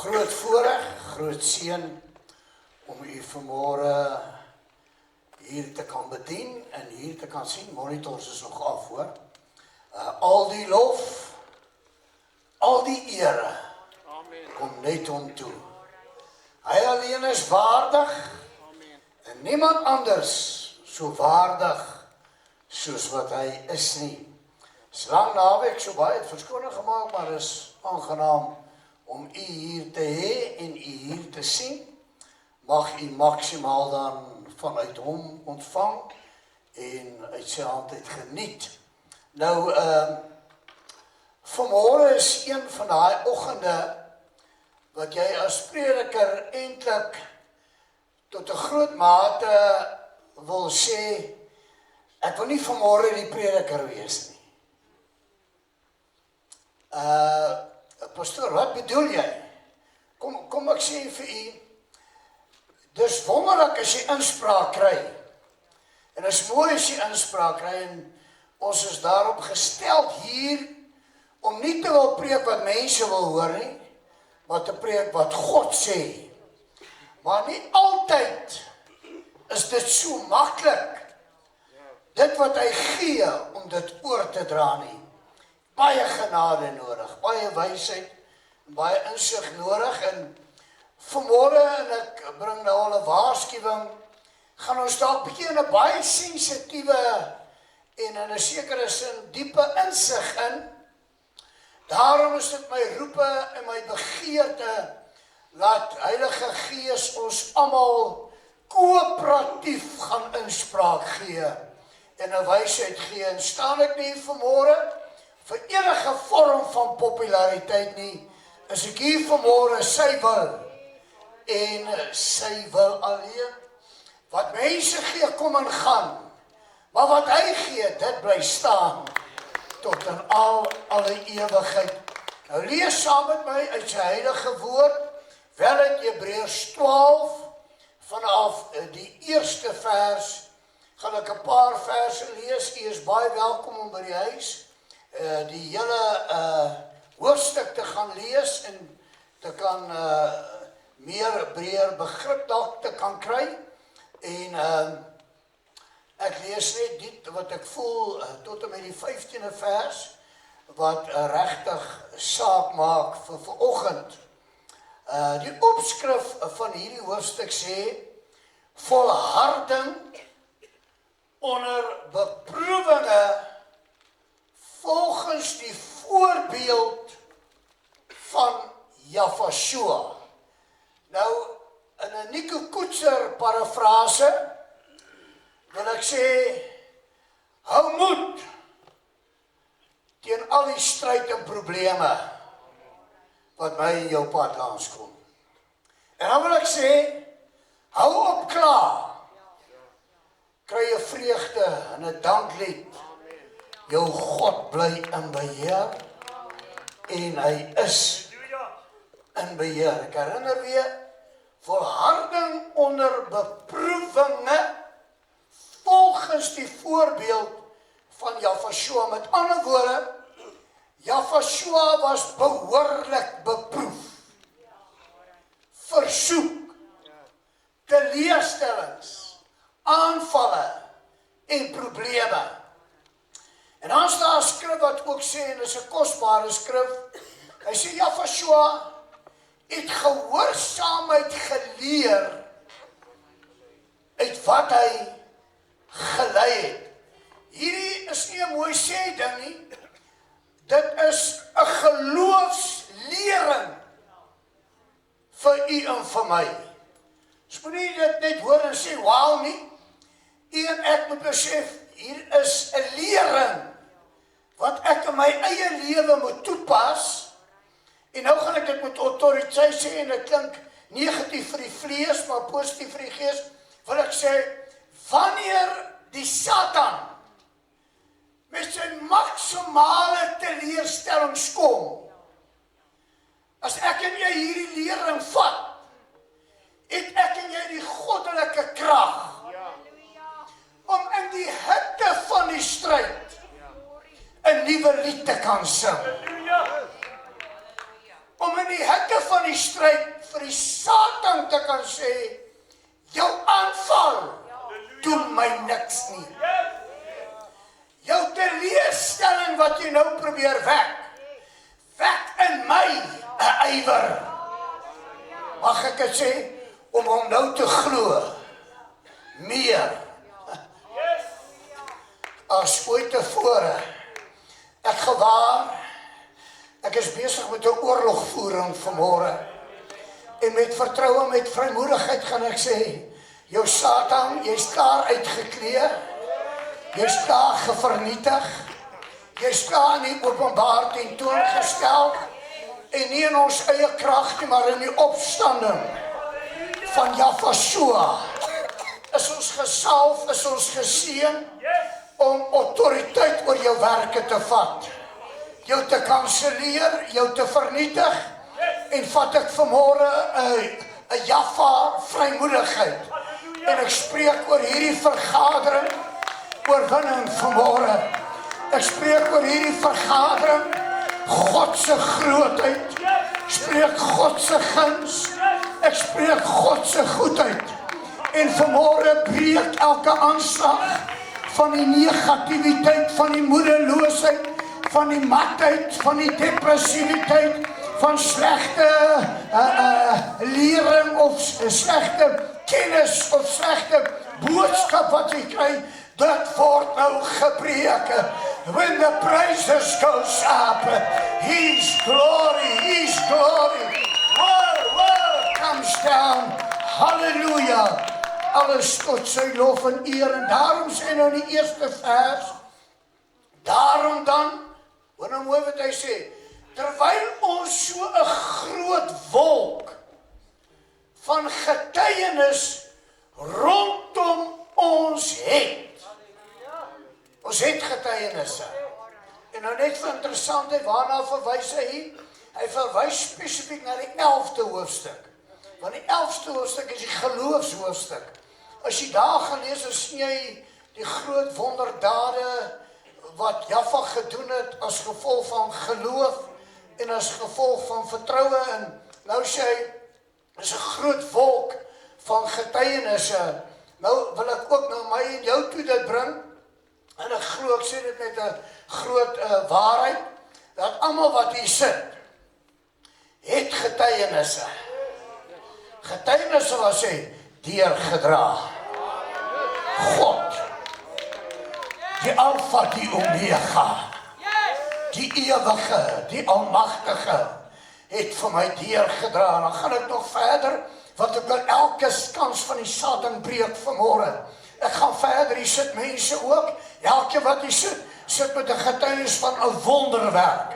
Groot voorreg, groot seën om u vanmôre hier te kan bedien en hier te kan sien. Monitors is nog af, hoor. Al die lof, al die ere kom net hom toe. Hy alleen is waardig en niemand anders so waardig soos wat hy is nie. Slang naweek so baie het verskoning gemaak, maar is aangenaam om u hier te hê en u hier te sien. Mag u maksimaal dan vanuit hom ontvang en uit sy hand uit geniet. Nou, vanmôre is een van daai oggende wat jy as prediker eintlik tot 'n groot mate wil sê, ek wil nie vanmôre die prediker wees nie. Pastoor, wat bedoel jy? Kom ek sê vir u, dis wonderlik as jy inspraak kry. En is mooi as jy inspraak kry en ons is daarop gestel hier om nie te wil preek wat mense wil hoor nie, maar te preek wat God sê. Maar nie altyd is dit so maklik, dit wat hy gee om dit oor te dra nie. Baie genade nodig, baie wysheid, baie insig nodig en vanmôre, en ek bring nou al 'n waarskuwing, gaan ons dalk bietjie in 'n baie sensitiewe en in 'n sekere sin diepe insig in. Daarom is dit my roepe en my begeerte, laat Heilige Gees ons almal koöperatief gaan inspraak gee en 'n wysheid gee. En staan ek nie vanmôre vir enige vorm van populariteit nie, is ek hier vanmôre sy wil en sy wil alleen. Wat mense gee kom en gaan, maar wat hy gee, dit bly staan tot in alle ewigheid. Nou lees saam met my uit sy heilige woord, wel uit Hebreërs 12, vanaf die eerste vers, gaan ek 'n paar verse lees. U is baie welkom om by die huis die hele hoofstuk te gaan lees en te kan meer breër begrip dalk te kan kry. En ek lees net dit wat ek voel tot en met die 15de vers, wat regtig saak maak vir vanoggend. Die opskrif van hierdie hoofstuk sê, volharding onder beproewinge volgens die voorbeeld van Jafashua. Nou, in 'n Nico Koetser parafrase wil ek sê, hou moed teen al die stryd en probleme wat my in jou pad langs kom. En dan wil ek sê, hou op klaar, kry 'n vreugde en 'n danklied. Jou God bly in beheer en hy is in beheer. Ek herinner weer, volharding onder beproewinge volgens die voorbeeld van Jafashua. Met ander woorde, Jafashua was behoorlik beproef, versoek, teleurstellings, aanvalle en probleme. En dan is daar 'n skrif wat ook sê, en is 'n kosbare skrif, hy sê Jafashua het gehoorsaamheid geleer uit wat hy gelei het. Hierdie is nie 'n mooi sê ding nie, dit is 'n geloofslering vir u en vir my. Ons moet nie dit net hoor en sê, wauw nie. U en ek moet besef, hier is 'n lering wat ek in my eie lewe moet toepas. En nou gaan ek dit met autoriteit sê, en dit klink negatief vir die vlees, maar positief vir die gees, wil ek sê, wanneer die Satan met sy maksimale teleurstellings kom, as ek en jy hierdie lering vat, het ek en jy die goddelike krag om in die hitte van die stryd 'n nuwe lied te kan sing. Om in die hitte van die stryd vir die Satan te kan sê, jou aanval doen my niks nie. Jou teleurstelling wat jy nou probeer wek in my 'n ywer. Mag ek dit sê, om hom nou te glo, meer as ooit tevore. Ek gewaar, ek is besig met 'n oorlogvoering vanmôre. En met vertroue, met vrymoedigheid gaan ek sê, jou Satan, jy's klaar uitgekleer, jy's klaar gevernietig, jy's klaar nie openbaar tentoongestel, en nie in ons eie krag nie, maar in die opstanding van Jahweh is ons gesalf, is ons geseën om autoriteit oor jou werke te vat, jou te kanselleer, jou te vernietig, en vat ek vanmôre 'n Jahweh vrymoedigheid, en ek spreek oor hierdie vergadering, oorwinning vanmôre. Ek spreek oor hierdie vergadering, God se grootheid, spreek God se guns, ek spreek God se goedheid, en vanmôre breek elke aanslag van die negativiteit, van die moedeloosheid, van die matheid, van die depressiwiteit, van slegte lering of slegte kennis of slegte boodskap wat jy kry, dit word nou gebreek. When the praises goes up, His glory comes down. Hallelujah. Alles tot sy lof en eer. En daarom sê nou in die eerste vers, daarom dan, hoor nou mooi wat hy sê, terwyl ons so 'n groot wolk van getuienis rondom ons het. Ons het getuienisse. En nou net vir interessantheid, waarna verwys hy? Hy verwys spesifiek na die 11de hoofstuk. Want die 11ste hoofstuk is die geloofshoofstuk. As jy daar gelees, dan sien jy die groot wonderdade wat Jahweh gedoen het as gevolg van geloof en as gevolg van vertroue. En nou sê hy, is 'n groot wolk van getuienisse. Nou wil ek ook nou my en jou toe dit bring. En ek glo, ek sê dit met 'n groot waarheid, dat almal wat hier sit, het getuienisse. Getuienisse wat sê, deurgedra. God, die Alpha, die Omega, die ewige, die almagtige, het vir my deurgedra. En dan gaan ek nog verder, want ek wil elke kans van die Satan breek vanmôre. Ek gaan verder, hier sit mense ook, elke wat hier sit met 'n getuienis van 'n wonderwerk,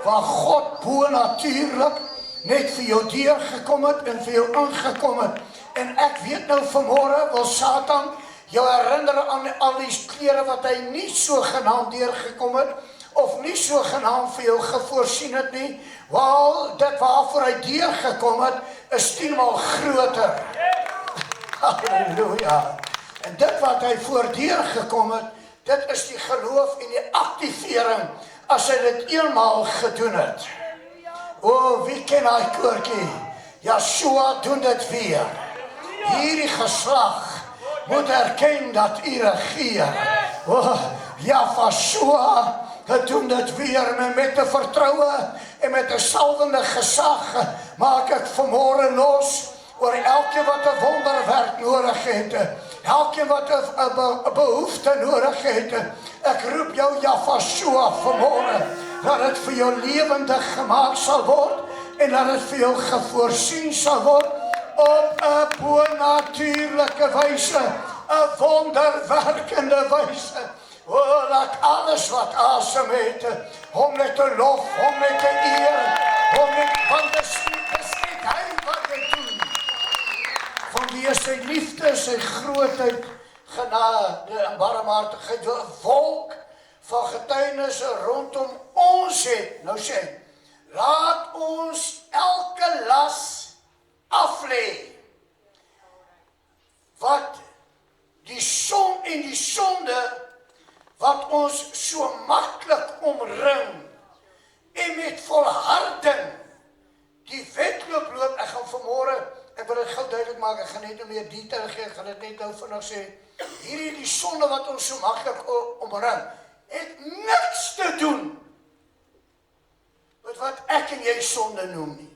waar God bonatuurlik net vir jou deurgekom het en vir jou ingekom het. En ek weet nou vanmôre wil Satan jou herinner aan al die klere wat hy nie so genaamd deurgekom het, of nie so genaamd vir jou gevoorsien het nie. Wel, dit waarvoor hy deurgekom het, is 10-maal groter. Halleluja. En dit wat hy voordeur gekom het, dit is die geloof en die aktivering as hy dit eenmaal gedoen het. O, wie ken hy koortjie? Yeshua doen dit weer. Hierdie geslag moet erken dat u regeer. O, Yeshua doen dit weer met 'n vertroue en met 'n salwende gesag. Maak ek vanmôre los oor elkeen wat 'n wonderwerk nodig het. Elkeen wat 'n behoefte nodig het. Ek roep jou Yahweh vanmôre, dat dit vir jou lewendig gemaak sal word en dat dit vir jou gevoorsien sal word op 'n bonatuurlike wyse, 'n wonderwerkende wyse. O, laat alles wat asem het, hom net te lof, hom net te eer, hom net, want dit is net hy wat dit doen. Vanweë sy liefde, sy grootheid, genade en barmhartigheid, 'n wolk van getuienisse rondom ons het. Nou sê, laat ons elke las aflê, wat die son en die sonde wat ons so maklik omring, en met volharding Die wedloop, ek gaan vanmôre, ek wil dit gou duidelik maak, ek gaan net nou meer detail gee, ek gaan dit net nou vinnig sê. Hierdie die sonde wat ons so maklik omring, het niks te doen met wat ek en jy sonde noem nie.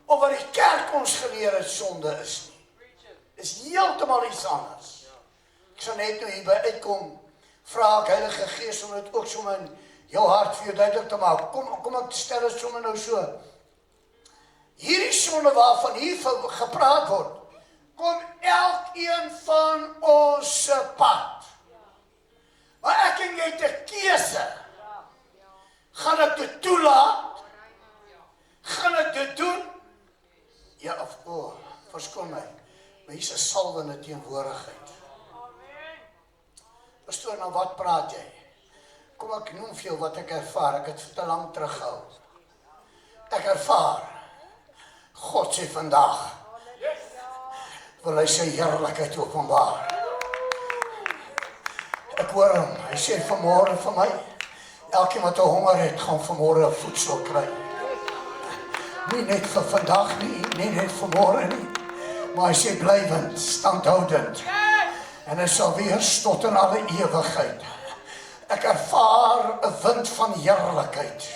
Of wat die kerk ons geleer het sonde is nie. Is heeltemal iets anders. Ek sal net nou hierby uitkom, vra ek Heilige Gees om dit ook sommer in jou hart vir jou duidelik te maak. Kom ek stel dit sommer nou so. Hierdie sonde waarvan hier gepraat word, kom elkeen van ons se pad. Maar ek en jy het 'n keuse. Gaan ek dit toelaat? Gaan ek dit doen? Ja of verskoon my. Maar hier is 'n salwende teenwoordigheid. Pastoor, nou wat praat jy? Kom ek noem vir jou wat ek ervaar. Ek het te lank teruggehou. Ek ervaar God sê vandag wil hy sy heerlikheid openbaar. Ek hoor hom. Hy sê vanmôre vir my, elkeen wat 'n honger het, gaan vanmôre 'n voedsel kry. Nie net vir vandag nie, nie net vanmôre nie, maar hy sê blywend, standhoudend. En hy sal wees tot in alle ewigheid. Ek ervaar 'n wind van heerlikheid.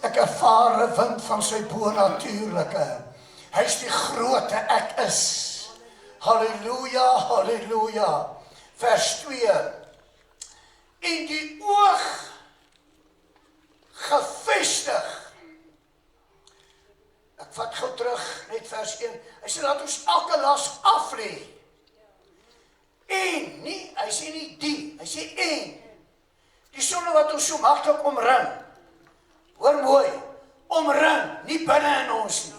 Ek ervaar 'n wind van sy bonatuurlike. Hy is die grootte ek is. Halleluja, halleluja. Vers 2. En die oog gevestig. Ek vat gou terug, net vers 1. Hy sê, laat ons elke las aflê. En, nie, hy sê nie die, hy sê en. Die sonde wat ons so maklik omring. Hoor mooi, omring, nie binne in ons nie.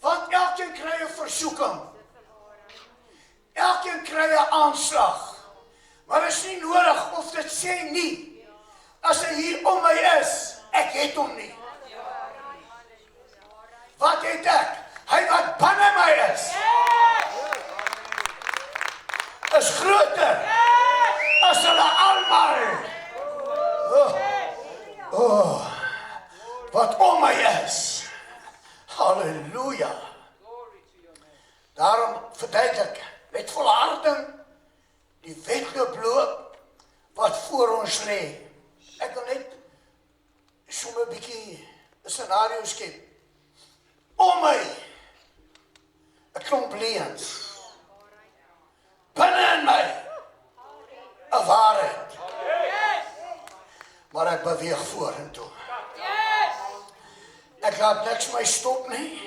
Want elkeen kry 'n versoeking. Elkeen kry 'n aanslag. Maar is nie nodig, of dit sê nie. As hy hier om my is, ek het hom nie. Wat het ek? Hy wat binne my is groter as hulle almal. Wat om my is. Halleluja. Daarom verduidelik, met volharding die wedloop wat voor ons lê. Ek wil net sommer 'n bietjie 'n scenario skep. Om my 'n klomp leuns. Binne in my 'n waarheid. Maar ek beweeg vorentoe. Ek laat niks my stop nie.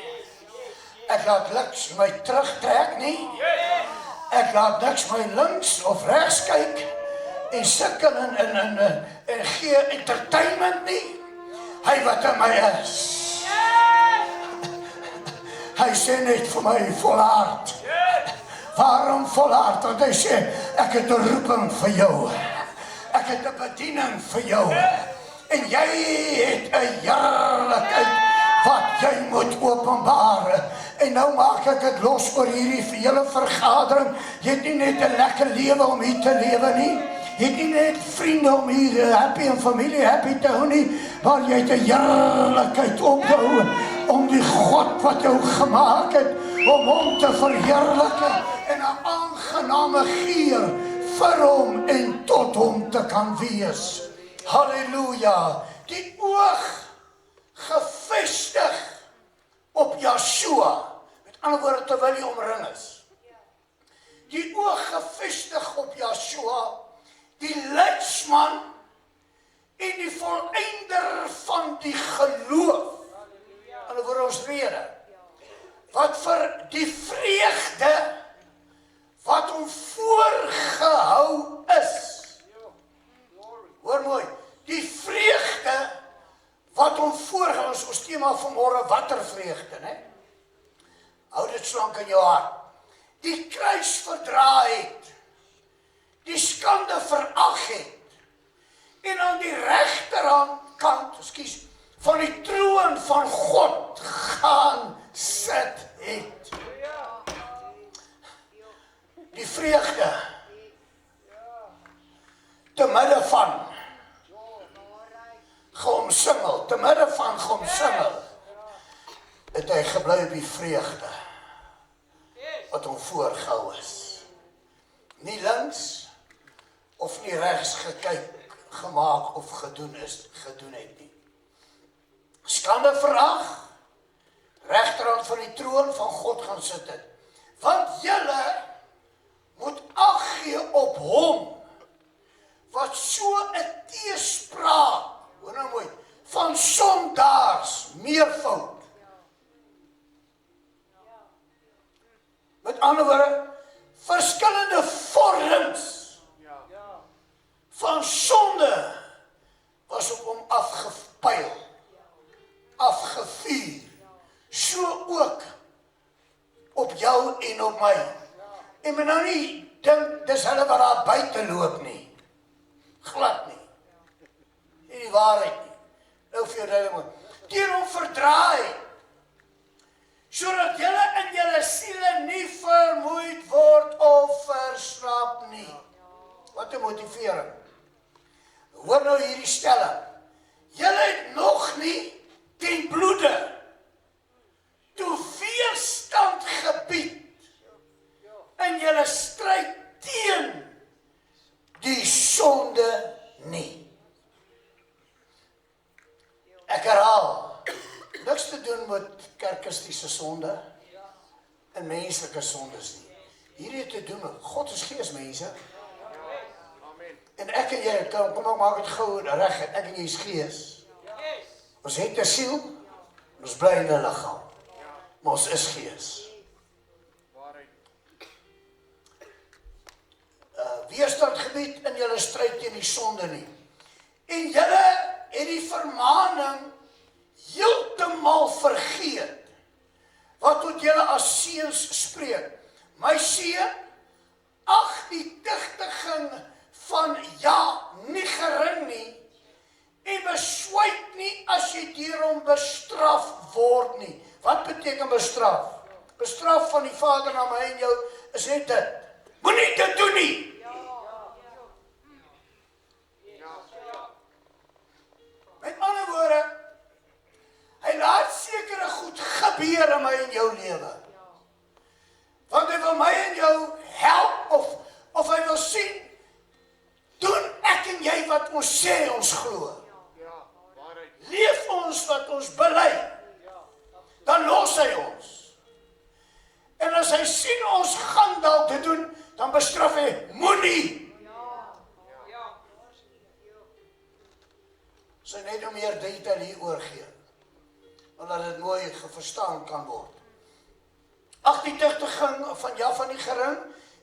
Ek laat niks my terugtrek nie. Ek laat niks my links of regs kyk en sukkel en gee entertainment nie. Hy wat in my is. Hy sê net vir my volhard. Waarom volhard? Want hy sê, ek het 'n roeping vir jou. Ek het 'n bediening vir jou. En jy het 'n heerlikheid wat jy moet openbaar. En nou maak ek dit los oor hierdie hele vergadering. Jy het nie net 'n lekker lewe om hier te lewe nie. Jy het nie net vriende om hier happy en familie happy te hou nie. Maar jy het 'n heerlikheid op te hou. Om die God wat jou gemaakt het, om hom te verheerlijken en 'n aangename geur vir hom en tot hom te kan wees. Halleluja. Die oog gevestig op Yeshua. Met ander woorde, terwyl hy omring is. Die oog gevestig op Yeshua, die leidsman en die volëinder van die geloof. En oor ons rede, wat vir die vreugde wat hom voorgehou is. Hoor mooi, die vreugde wat hom voorgehou is, ons thema vanmôre, watter vreugde, né? Hou dit slank in jou hart. Die kruis verdra het, die skande verag het, en aan die regterkant, van die troon van God gaan sit het. Die vreugde te midde van geomsingel, te midde van geomsingel, het hy gebly op die vreugde, wat hom voorgehou is. Nie links, of nie regs gekyk, gemaak of gedoen het nie. Skande verag, regterhand van die troon van God gaan sit het. Want julle moet ag gee op hom, wat so 'n teespraak, hoor nou mooi, van sondaars meervoud. Met ander woorde, verskillende vorms van sonde was op hom afgepyl, afgevuur, so ook op jou en op my. En men nou nie dink, dis hulle wat daar buite loop nie. Glad nie. Nie die waarheid nie. Nou vir jou duidelik, teen hom verdraai, sodat julle in julle siele nie vermoeid word of verslap nie. Wat 'n motivering. Hoor nou hierdie stelling. Julle het nog nie ten bloede toe weerstand gebied in julle stryd teen die sonde nie. Ek herhaal, niks te doen met kerkistiese sonde en menslike sondes nie. Hierdie het te doen met God is gees, mense. En ek en jy, kom ek maak het gou reg, ek en jy is gees. Ons het 'n siel, ons bly in 'n liggaam. Maar ons is gees. Weerstand gebied in julle stryd teen die sonde nie. En julle het die vermaning heeltemal vergeet, wat tot julle as seuns spreek. My seun, ag die tugtiging van ja, nie gering nie, en beswyk nie as jy deur hom bestraf word nie. Wat beteken bestraf? Bestraf van die Vader na my en jou is net dit. Moenie dit doen nie. Met ander woorde, hy laat sekere goed gebeur in my en jou lewe. Want hy wil my en jou help, of hy wil sien, doen ek en jy wat ons sê ons glo. Leef ons wat ons bely, dan los hy ons. En as hy sien ons gaan dalk te doen, dan bestraf hy, moenie. Sy net om meer detail hier oorgee, omdat dit mooi verstaan kan word. Ag die tugtiging van Jaffa nie gering,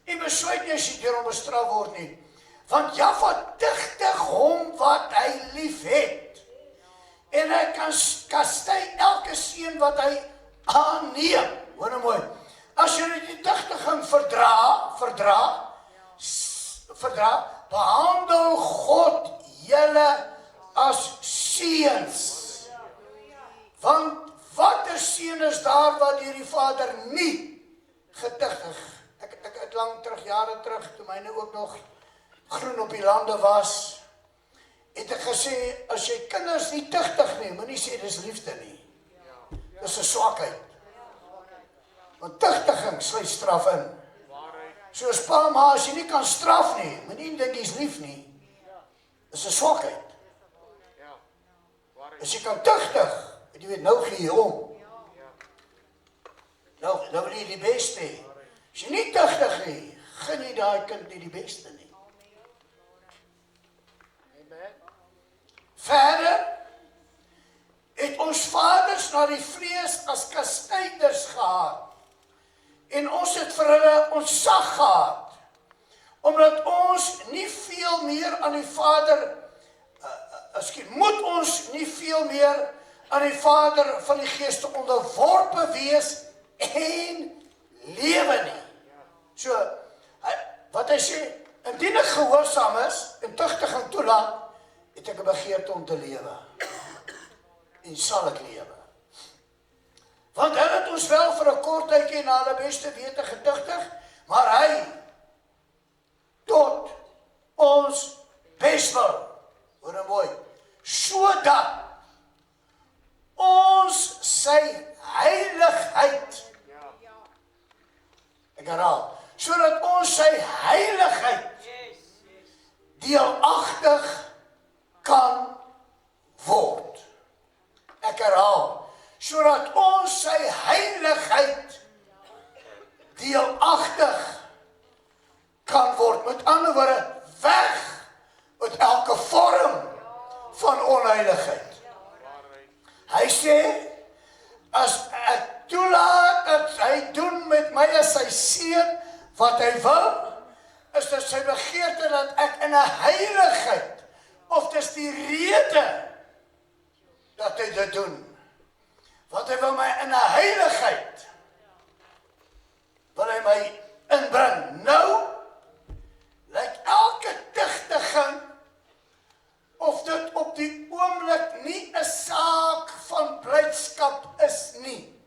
en besluit nie as jy deur hom bestraf word nie. Want Jaffa tugtig hom wat hy lief het. En hy kan kastei elke seun wat hy aanneem. Hoor nou mooi. As jy die tugtiging verdra, behandel God julle as seuns. Want watter seun is daar wat deur die Vader nie getugtig? Ek het lang terug, jare terug, toe myne ook nog groen op die lande was, het ek gesê, as jy kinders nie tugtig nie, moet nie sê dis liefde nie. Dis 'n swakheid. Want tugtiging sluit straf in. Soos pa, ma, as jy nie kan straf nie, moet nie dink jy's lief nie. Dis 'n swakheid. As jy kan tugtig, jy weet, nou gee jy om. Nou wil jy die beste hê. As jy nie tugtig nie, gun jy daai kind nie die beste nie. Verder het ons vaders na die vlees as kastyders gehad. En ons het vir hulle ontzag gehad. Omdat ons nie veel meer aan die Vader, moet ons nie veel meer aan die Vader van die Gees onderworpe wees en lewe nie. So, wat hy sê, indien ek gehoorsaam is en tugtiging toelaat, het ek 'n begeerte om te lewe. En sal ek lewe. Want hy het ons wel vir 'n kort tydjie na hulle beste wete getugtig, maar hy tot ons beswil. Hoor nou mooi. sodat ons sy heiligheid, ek herhaal, sodat ons sy heiligheid deelagtig kan word. Ek herhaal, sodat ons sy heiligheid deelagtig kan word. Met ander woorde, weg met elke vorm van onheiligheid. Hy sê, as ek toelaat dat hy doen met my as sy seun wat hy wil, is dit sy begeerte dat ek in 'n heiligheid, of dis die rede dat hy dit doen. Want hy wil my in 'n heiligheid, wil hy my inbring. Nou, lyk elke tigtiging, of dit op die oomblik nie 'n saak van blydskap is nie,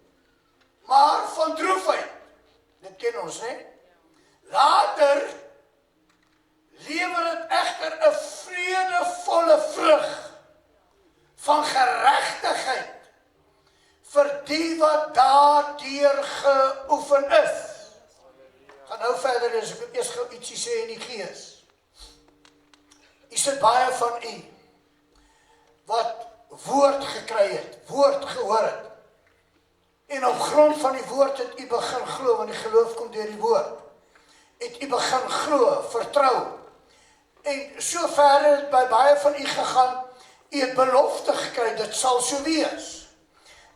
maar van droefheid. Dit ken ons, hè? Later lewer dit egter 'n vredevolle vrug van geregtigheid vir die wat daardeur geoefen is. Gaan nou verder, as ek eers gou ietsie sê in die gees. U sit baie van u wat woord gekry het, woord gehoor het. En op grond van die woord het u begin glo, want die geloof kom deur die woord. Het u begin glo, vertrou. En so verder het by baie van u gegaan, u het belofte gekry, dit sal so wees.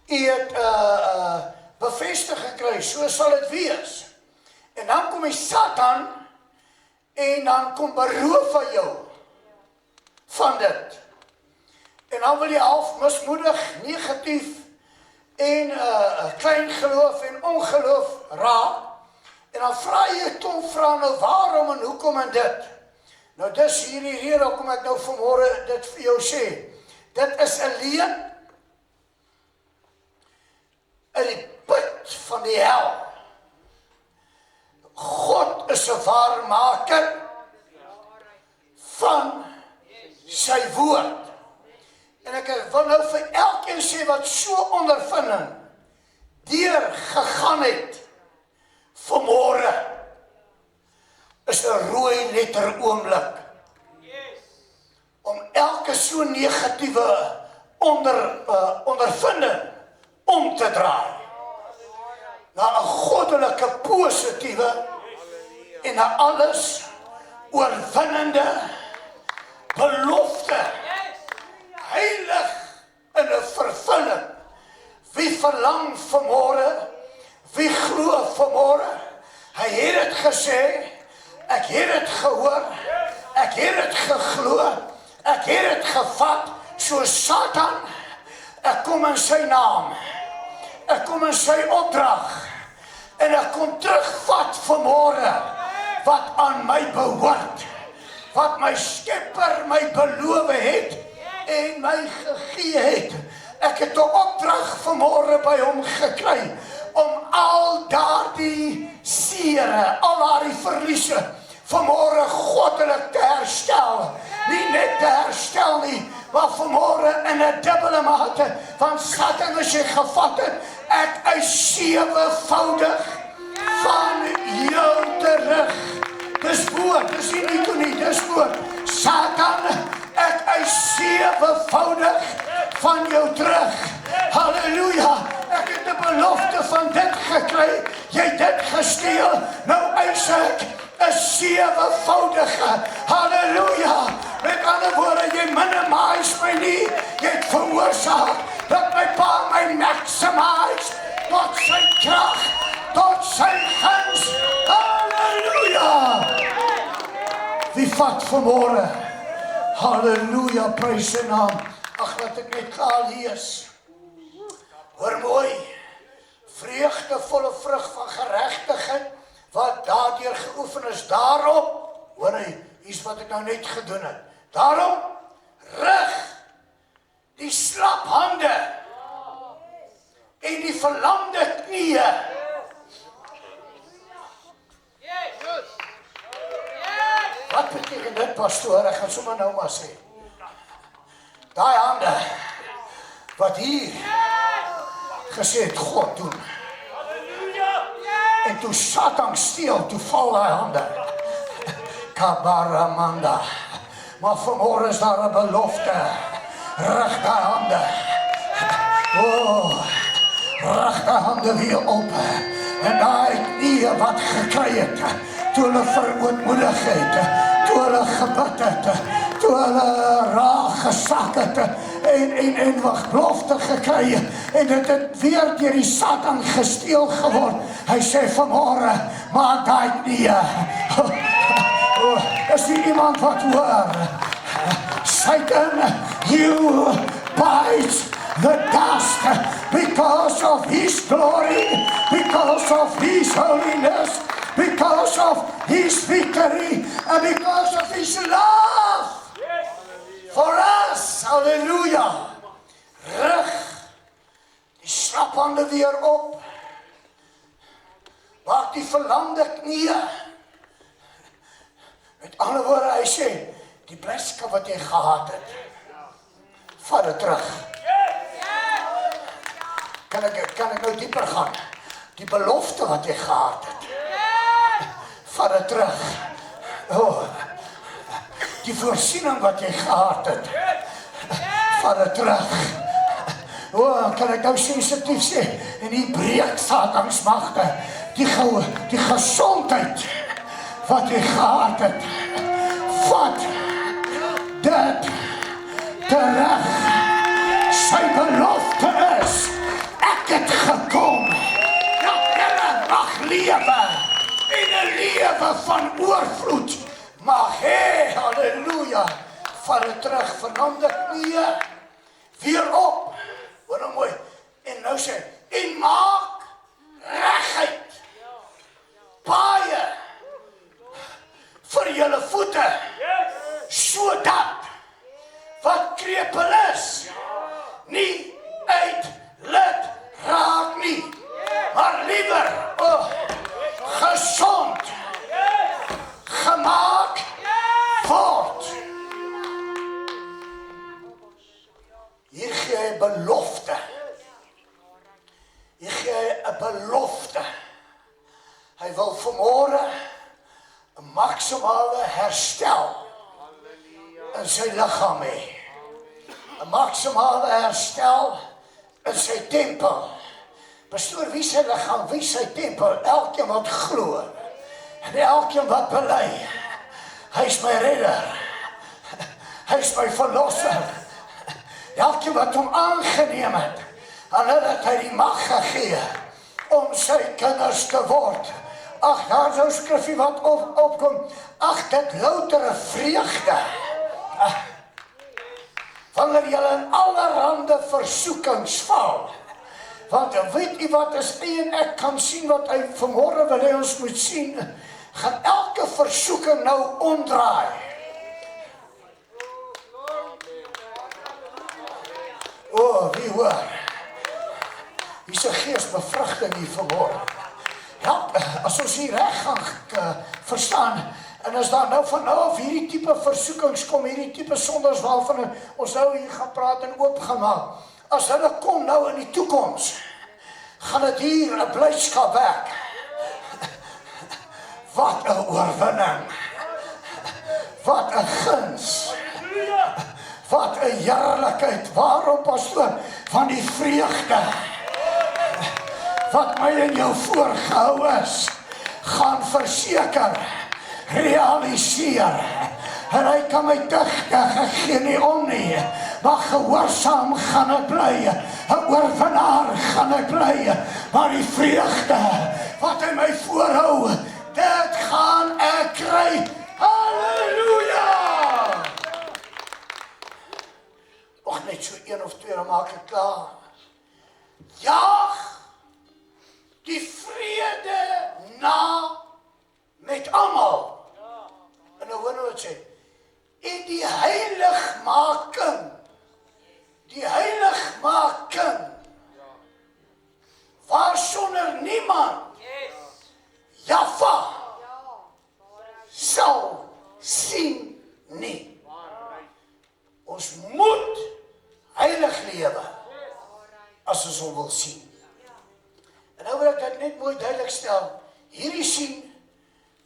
U het bevestig gekry, so sal dit wees. En dan kom die Satan, en dan kom beroof van jou, van dit. En dan wil jy half mismoedig, negatief, en klein geloof en ongeloof raak. En dan vraag jy klomp vrae, nou waarom en hoekom en dit. Nou dis hierdie rede, kom ek nou vanmôre dit vir jou sê. Dit is 'n leuen in die put van die hel. God is 'n waarmaker van sy woord. En ek wil nou vir elkeen sê wat so ondervinding deur gegaan het vanmôre, is 'n rooi letter oomblik om elke so negatiewe ondervinding om te draai na 'n goddelike positiewe en 'n alles oorwinnende belofte, heilig in 'n vervulling. Wie verlang vanmôre, wie glo vanmôre? Hy het dit gesê, ek het dit gehoor, ek het dit geglo, ek het dit gevat, so Satan, ek kom in sy naam, ek kom in sy opdrag, en ek kom terugvat vanmôre, wat aan my behoort, wat my Skepper my beloof het, en my gegee het. Ek het 'n opdrag vanmôre by hom gekry, om al daardie seere, al daardie verliese, vanmôre goddelik te herstel. Nie net te herstel nie, maar vanmôre in 'n dubbele mate, want Satan as jy gevat het, ek eis 7voudig van jou terug. Dis woord, dis nie toe nie, dis woord. Satan, ek eis 7voudig van jou terug. Halleluja, ek het 'n belofte van dit gekry, jy het dit gesteel, nou eis ek 'n 7voudige, halleluja. Met ander woorde, jy minimize my nie, jy het veroorsaak dat my pa my maximize tot sy krag, tot sy guns, halleluja. Wie vat vanmôre? Halleluja, prys sy naam. Ag, laat ek net klaar lees. Hoor mooi, vreugdevolle vrug van geregtigheid, wat daardeur geoefen is, daarom, hoor hy, hier's wat ek nou net gedoen het, daarom, rig die slap hande, en die verlamde knieë, wat beteken dit, pastoor? Ek gaan sommer nou maar sê. Daai hande wat hier gesê het, God doen. En toe Satan steel, toe val daai hande. Kabaramanda. Maar vanmorgen is daar 'n belofte. Rig daai hande. Rig daai hande weer op. En daai knieë wat gekry het, toe hulle verootmoedig het, toe hulle gebid het, toe hulle raag gesak het, en wat belofte gekry het, en dit het weer deur die Satan gesteel geword. Hy sê vanmorgen, maak daai knieë. Is nie iemand wat hoor? Satan, you bite the dust because of his glory, because of his holiness, because of his victory, and because of his love for us. Hallelujah. Rig die slaphande weer op. Maak die verlamde knieë. Met ander woorde, hy sê, die blydskap wat jy gehad het, vat dit terug. Kan ek nou dieper gaan? Die belofte wat jy gehad het, vat dit terug. Die voorsiening wat jy gehad het, vat dit terug. Kan ek nou sensitief sê, en die breek Satans magte, die gesondheid wat jy gehad het, vat dit terug. Sy belofte is, ek het gekom, dat julle mag lewe, en 'n lewe van oorvloed mag hê. Halleluja. Vat dit terug, verlamde knieë, weer op. Hoor nou mooi. En nou sê, en maak regheid, paaie vir julle voete, sodat wat krepeel is, nie uit lid raak nie, maar liewer gesond gemaak word. Hier gee hy 'n belofte. Hier gee hy 'n belofte. Hy wil vanmôre 'n maksimale herstel in sy liggaam hê. 'n Maksimale herstel in sy tempel. Pastoor, wie sy liggaam, wie sy tempel? Elkeen wat glo en elkeen wat bely, hy is my redder, hy is my verlosser. Elkeen wat hom aangeneem het, aan hulle het hy die mag gegee om sy kinders te word. Ag, daar is 'n skrifgie wat opkom. Ag, dit loutere vreugde. Wanneer julle in allerhande versoekings val. Want weet u wat is en ek kan sien wat hy vanmôre wil hê ons moet sien. Gaan elke versoeking nou omdraai. Wie hoor? Wie se gees bevrugting hier vanmôre? Ja, as ons hier reg gaan verstaan, en as daar nou van nou af hierdie tipe versoekings kom, hierdie tipe sondes waarvan ons nou hier gaan praat en oopgemaak, as hulle kom nou in die toekoms, gaan dit hier 'n blydskap werk. Wat 'n oorwinning. Wat 'n guns. Wat 'n heerlikheid. Waarom, pastoor? Van die vreugde wat my en jou voorgehou is, gaan verseker, realiseer. En hy kan my digtig gee nie om nie, maar gehoorsaam gaan ek bly, 'n oorwinnaar gaan ek bly, maar die vreugde wat hy my voorhou, dit gaan ek kry. Halleluja! Nog net so 1 of 2, dan maak ek klaar. Jaag die vrede na met almal. En nou hoor nou wat sê, en die heiligmaking, waarsonder niemand, Jaffa, sal sien nie. Ons moet ek net mooi duidelik stel, hierdie sien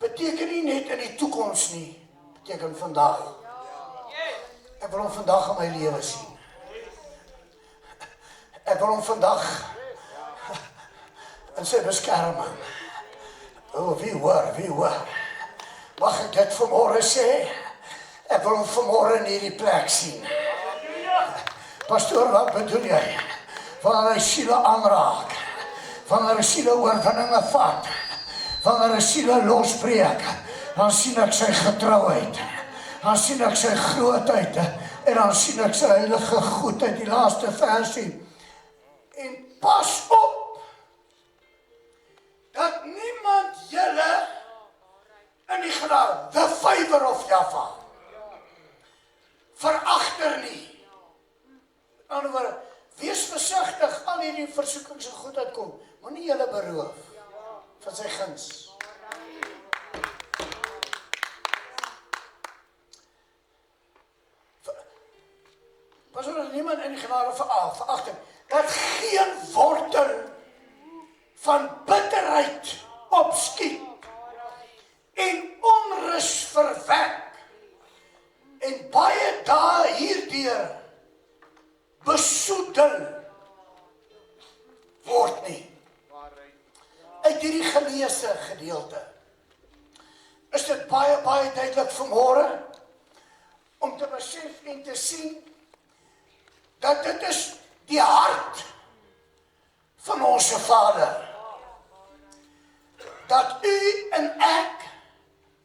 beteken nie net in die toekoms nie, beteken vandag. Ek wil hom vandag in my lewe sien. Ek wil hom vandag in sy beskerming. Wie hoor. Mag ek dit vanmôre sê? Ek wil hom vanmôre in hierdie plek sien. Pastoor, wat bedoel jy? Wanneer hy siele aanraak, wanneer hy siele oorwinninge vat, wanneer hy siele losbreek, dan sien ek sy getrouheid, dan sien ek sy grootheid, en dan sien ek sy heilige goedheid, die laaste versie. En pas op, dat niemand julle in die genade, the favor of Java, veragter nie. In ander woorde, wees versigtig, al hierdie versoekings en goedheid kom, maar nie julle beroof van sy guns. Was er niemand in die genade veragter, dat geen wortel van bitterheid opskiet en onrus verwek en baie dae hierdeur besoedel word nie. Uit hierdie geleesde gedeelte is dit baie duidelik vanmôre om te besef en te sien dat dit is die hart van ons Vader. Dat u en ek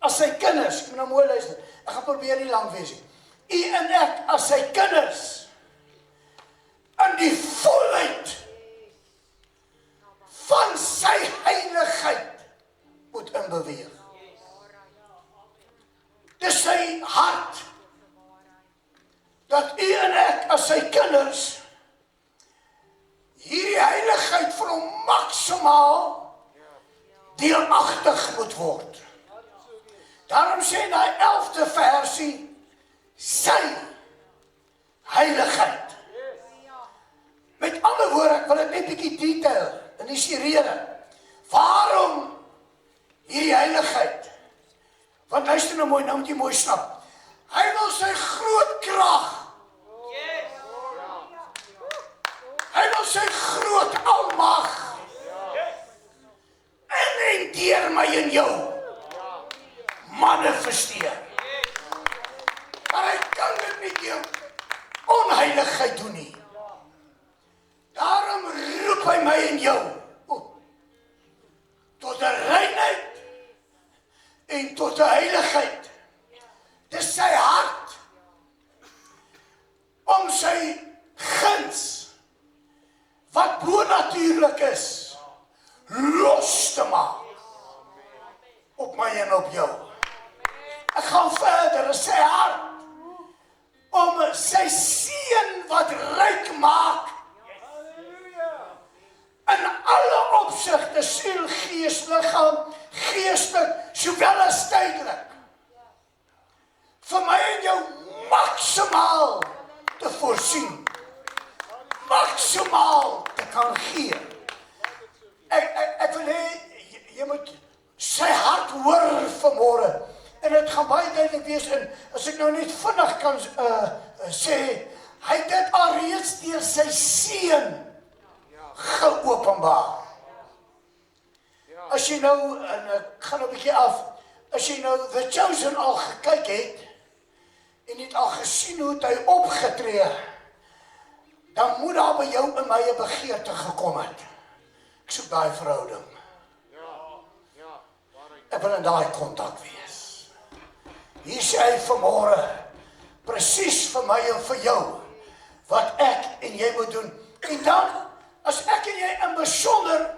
as sy kinders, ek moet nou mooi luister, ek gaan probeer nie lang wees nie. U en ek as sy kinders in die volheid van sy heiligheid moet inbeweeg. Dis sy hart dat u en ek as sy kinders hierdie heiligheid van hom maksimaal deelagtig moet word. Daarom sê in die 11de versie, sy heiligheid. Met ander woorde, ek wil dit net 'n bietjie detail, en dis die rede. Waarom hierdie heiligheid? Want luister nou mooi, nou moet jy mooi snap. Hy wil sy groot krag. Hy wil sy groot almag en deur my en jou manifesteer. Maar hy kan dit nie deur onheiligheid doen nie. Daarom roep hy my en jou tot 'n reinheid en tot 'n heiligheid. Dis sy hart om sy guns wat bonatuurlik is los te maak op my en op jou. Ek gaan verder, is sy hart om sy seën wat ryk maak in alle opsigte, siel, gees, liggaam, geestelik, sowel as tydelik, vir my en jou maksimaal te voorsien, maksimaal te kan gee. Ek wil hê, jy moet sy hart hoor vanmôre, en dit gaan baie duidelik wees, en as ek nou net vinnig kan sê, hy het dit alreeds deur sy seun geopenbaar. As jy nou, en ek gaan nou 'n bietjie af, as jy nou The Chosen al gekyk het, en het al gesien hoe het hy opgetree, dan moet daar by jou en my 'n begeerte gekom het. Ek soek daai verhouding. Ek wil in daai kontak wees. Hier sê hy vanmôre, presies vir my en vir jou, wat ek en jy moet doen. En dan, as ek en jy in besonder,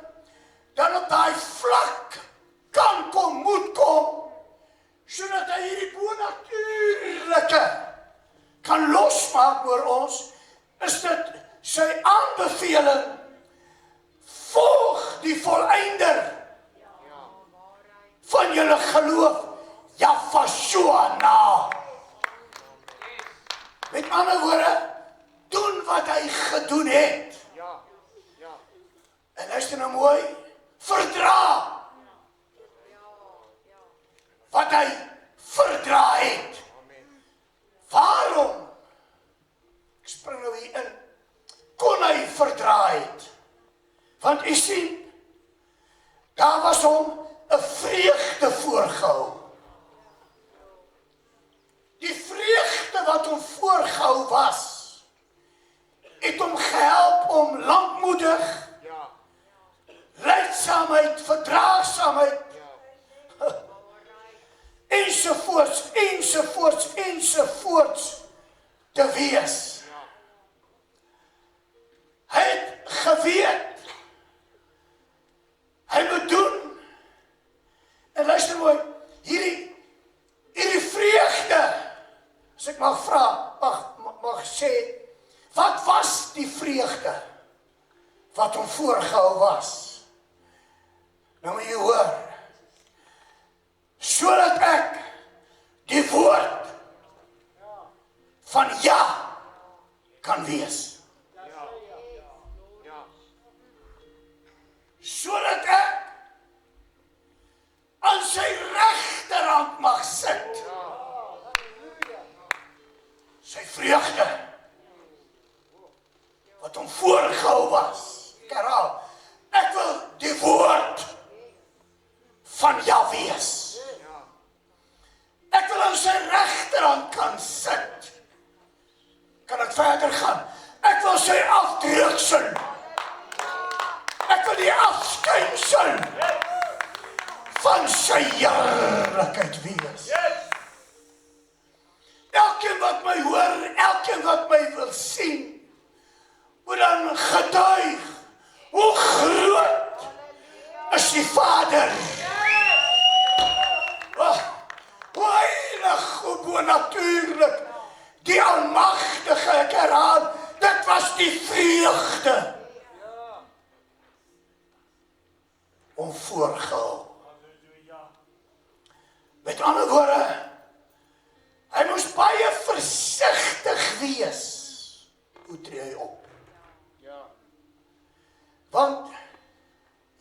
dan op daai vlak kan kom, moet kom, sodat hy hierdie bonatuurlike kan losmaak oor ons, is dit sy aanbeveling, volg die volëinder van julle geloof, Yahshua na. Met ander woorde, doen wat hy gedoen het. En luister nou mooi, verdra. Wat hy verdra het. Waarom? Ek spring nou hier in. Kon hy verdra het? Want u sien, daar was hom 'n vreugde voorgehou. Die vreugde wat hom voorgehou was, het hom gehelp om lankmoedig, lydsaamheid, verdraagsaamheid, ensovoorts te wees. Hy het geweet, hy moet doen, en luister mooi, hierdie vreugde, as ek mag vra, mag sê, wat was die vreugde, wat hom voorgehou was? Nou moet jy hoor, sodat ek die woord van ja kan wees. Sodat ek aan sy regterhand mag sit. Sy vreugde, wat hom voorgehou was. Ek herhaal, ek wil die woord van ja wees. Ek wil aan sy regterhand kan sit. Kan ek verder gaan? Ek wil sy afdruksel. Ek wil die afskynsel van sy heerlikheid wees. Elkeen wat my hoor, elkeen wat my wil sien, moet dan getuig, hoe groot is die Vader. Hoe heilig, hoe bonatuurlik, die almagtige, ek herhaal, dit was die vreugde om voorgehou. Met ander woorde, hy moes baie versigtig wees. Hoe tree hy op? Want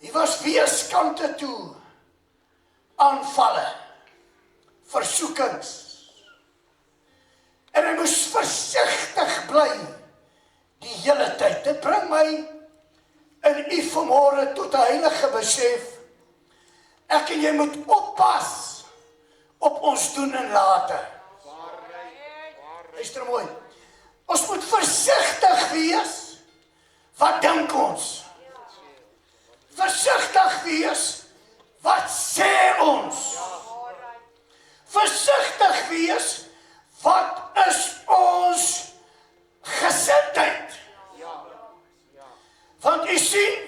hy was weerskante toe, aanvalle, versoekings. En hy moes versigtig bly die hele tyd. Dit bring my in u vanmôre tot 'n heilige besef. Ek en jy moet oppas op ons doen en late. Luister mooi. Ons moet versigtig wees. Wat dink ons? Versigtig wees. Wat sê ons? Versigtig wees. Wat is ons gesindheid? Want u sien,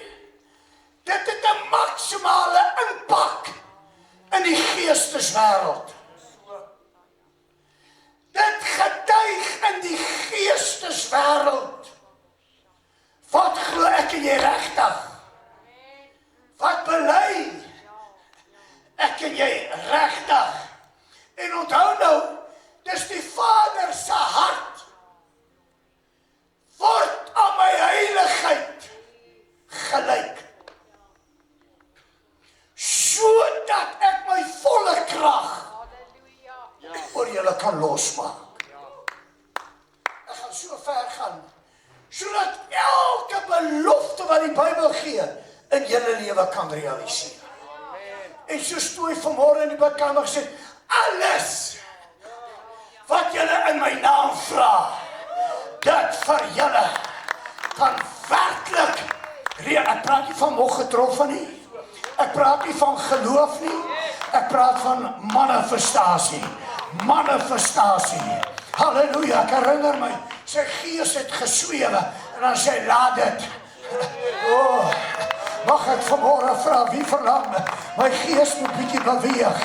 dit het 'n maksimale impak in die geesteswêreld. Dit getuig in die geesteswêreld. Wat glo ek en jy regtig? Wat bely ek en jy regtig? En onthou nou, dis die Vader se hart. Word aan my heiligheid gelyk. Sodat ek my volle krag oor julle kan losmaak. Ek gaan so ver gaan, sodat elke belofte wat die Bybel gee, in julle lewe kan realiseer. En soos toe vanmôre in die bidkamer sê, alles wat julle in my naam vra, dit vir julle kan werklik, ek praat nie van moeg getroffen nie, ek praat nie van geloof nie, ek praat van manifestasie, halleluja, ek herinner my, sy gees het geswewe, en dan sê, laat dit, mag ek vanmôre vra, wie verlang, my gees moet bietjie beweeg,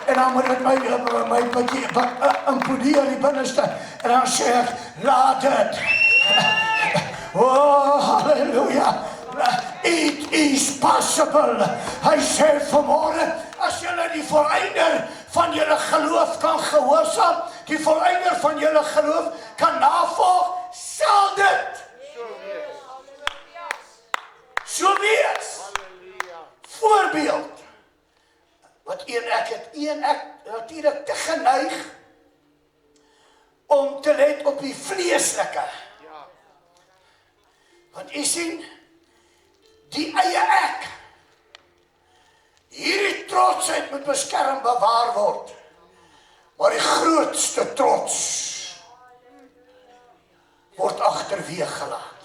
en dan moet het my bietjie imponeer die binneste, en dan sê ek, laat dit, halleluja, it is possible, hy sê vanmôre, as julle die volleinder van julle geloof kan gehoorsaam, die volleinder van julle geloof kan navolg, sal dit so wees. voorbeeld, wat ek het natuurlijk te geneig, om te let op die vleeslike. Want jy sien, die eie ek, hierdie trotsheid moet beskerm bewaar word, maar die grootste trots word agterweeg gelaat.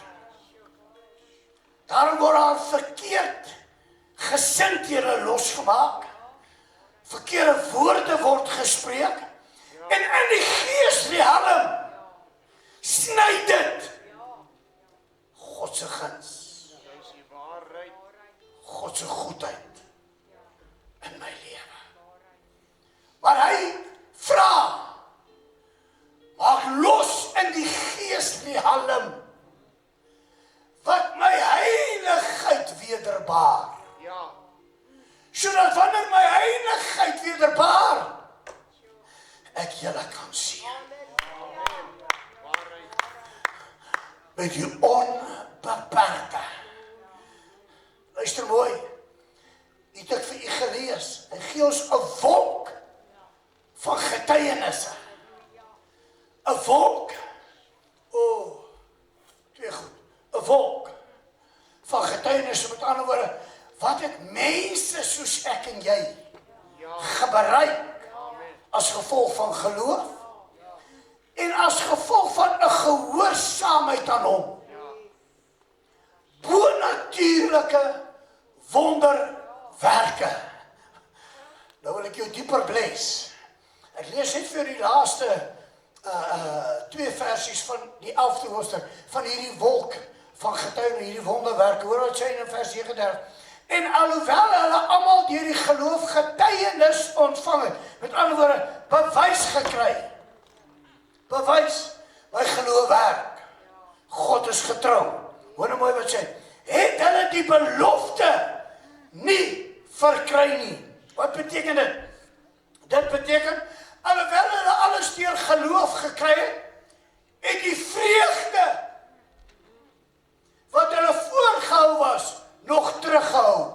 Daarom word daar verkeerd gesindhede losgemaak, verkeerde woorde word gespreek, en in die geesrealm sny dit God se guns, God se goedheid in my lewe. Maar hy vra, maak los in die geesrealm wat my heiligheid wederbaar. Sodat wanneer my heiligheid wederbaar, ek julle kan sien. Met die onbeperkte. Luister mooi, het ek vir u gelees, hy gee ons 'n wolk van getuienisse. 'n wolk, twee goed, 'n wolk van getuienisse, met ander woorde, wat het mense soos ek en jy gebereik as gevolg van geloof en as gevolg van 'n gehoorsaamheid aan hom. Bonatuurlike wonderwerke. Nou wil ek jou dieper bless. Ek lees net vir die laaste twee versies van die 11de hoofstuk van hierdie wolk van getuiene, hierdie wonderwerke. Hoor wat sê in vers 39. En alhoewel hulle almal deur die geloof getuienis ontvang het, met ander woorde, bewys gekry. Bewys, my geloof werk. God is getrou. Hoor nou mooi wat sê. Het hulle die belofte nie verkry nie. Wat beteken dit? Dit beteken, alhoewel hulle alles deur geloof gekry het, het die vreugde wat hulle voorgehou was, nog teruggehou.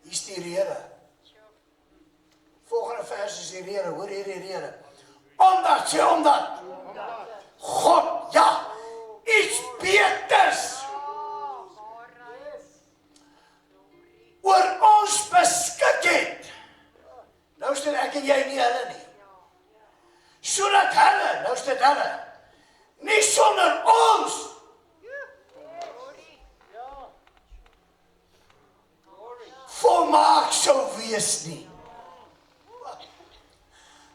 Hier is die rede. Volgende vers is die rede, hoor hier die rede. Omdat God, ja, iets beters oor ons beskik het. Nou is dit ek en jy nie hulle nie. Sodat hulle, nou is dit hulle, nie sonder ons volmaak sou wees nie.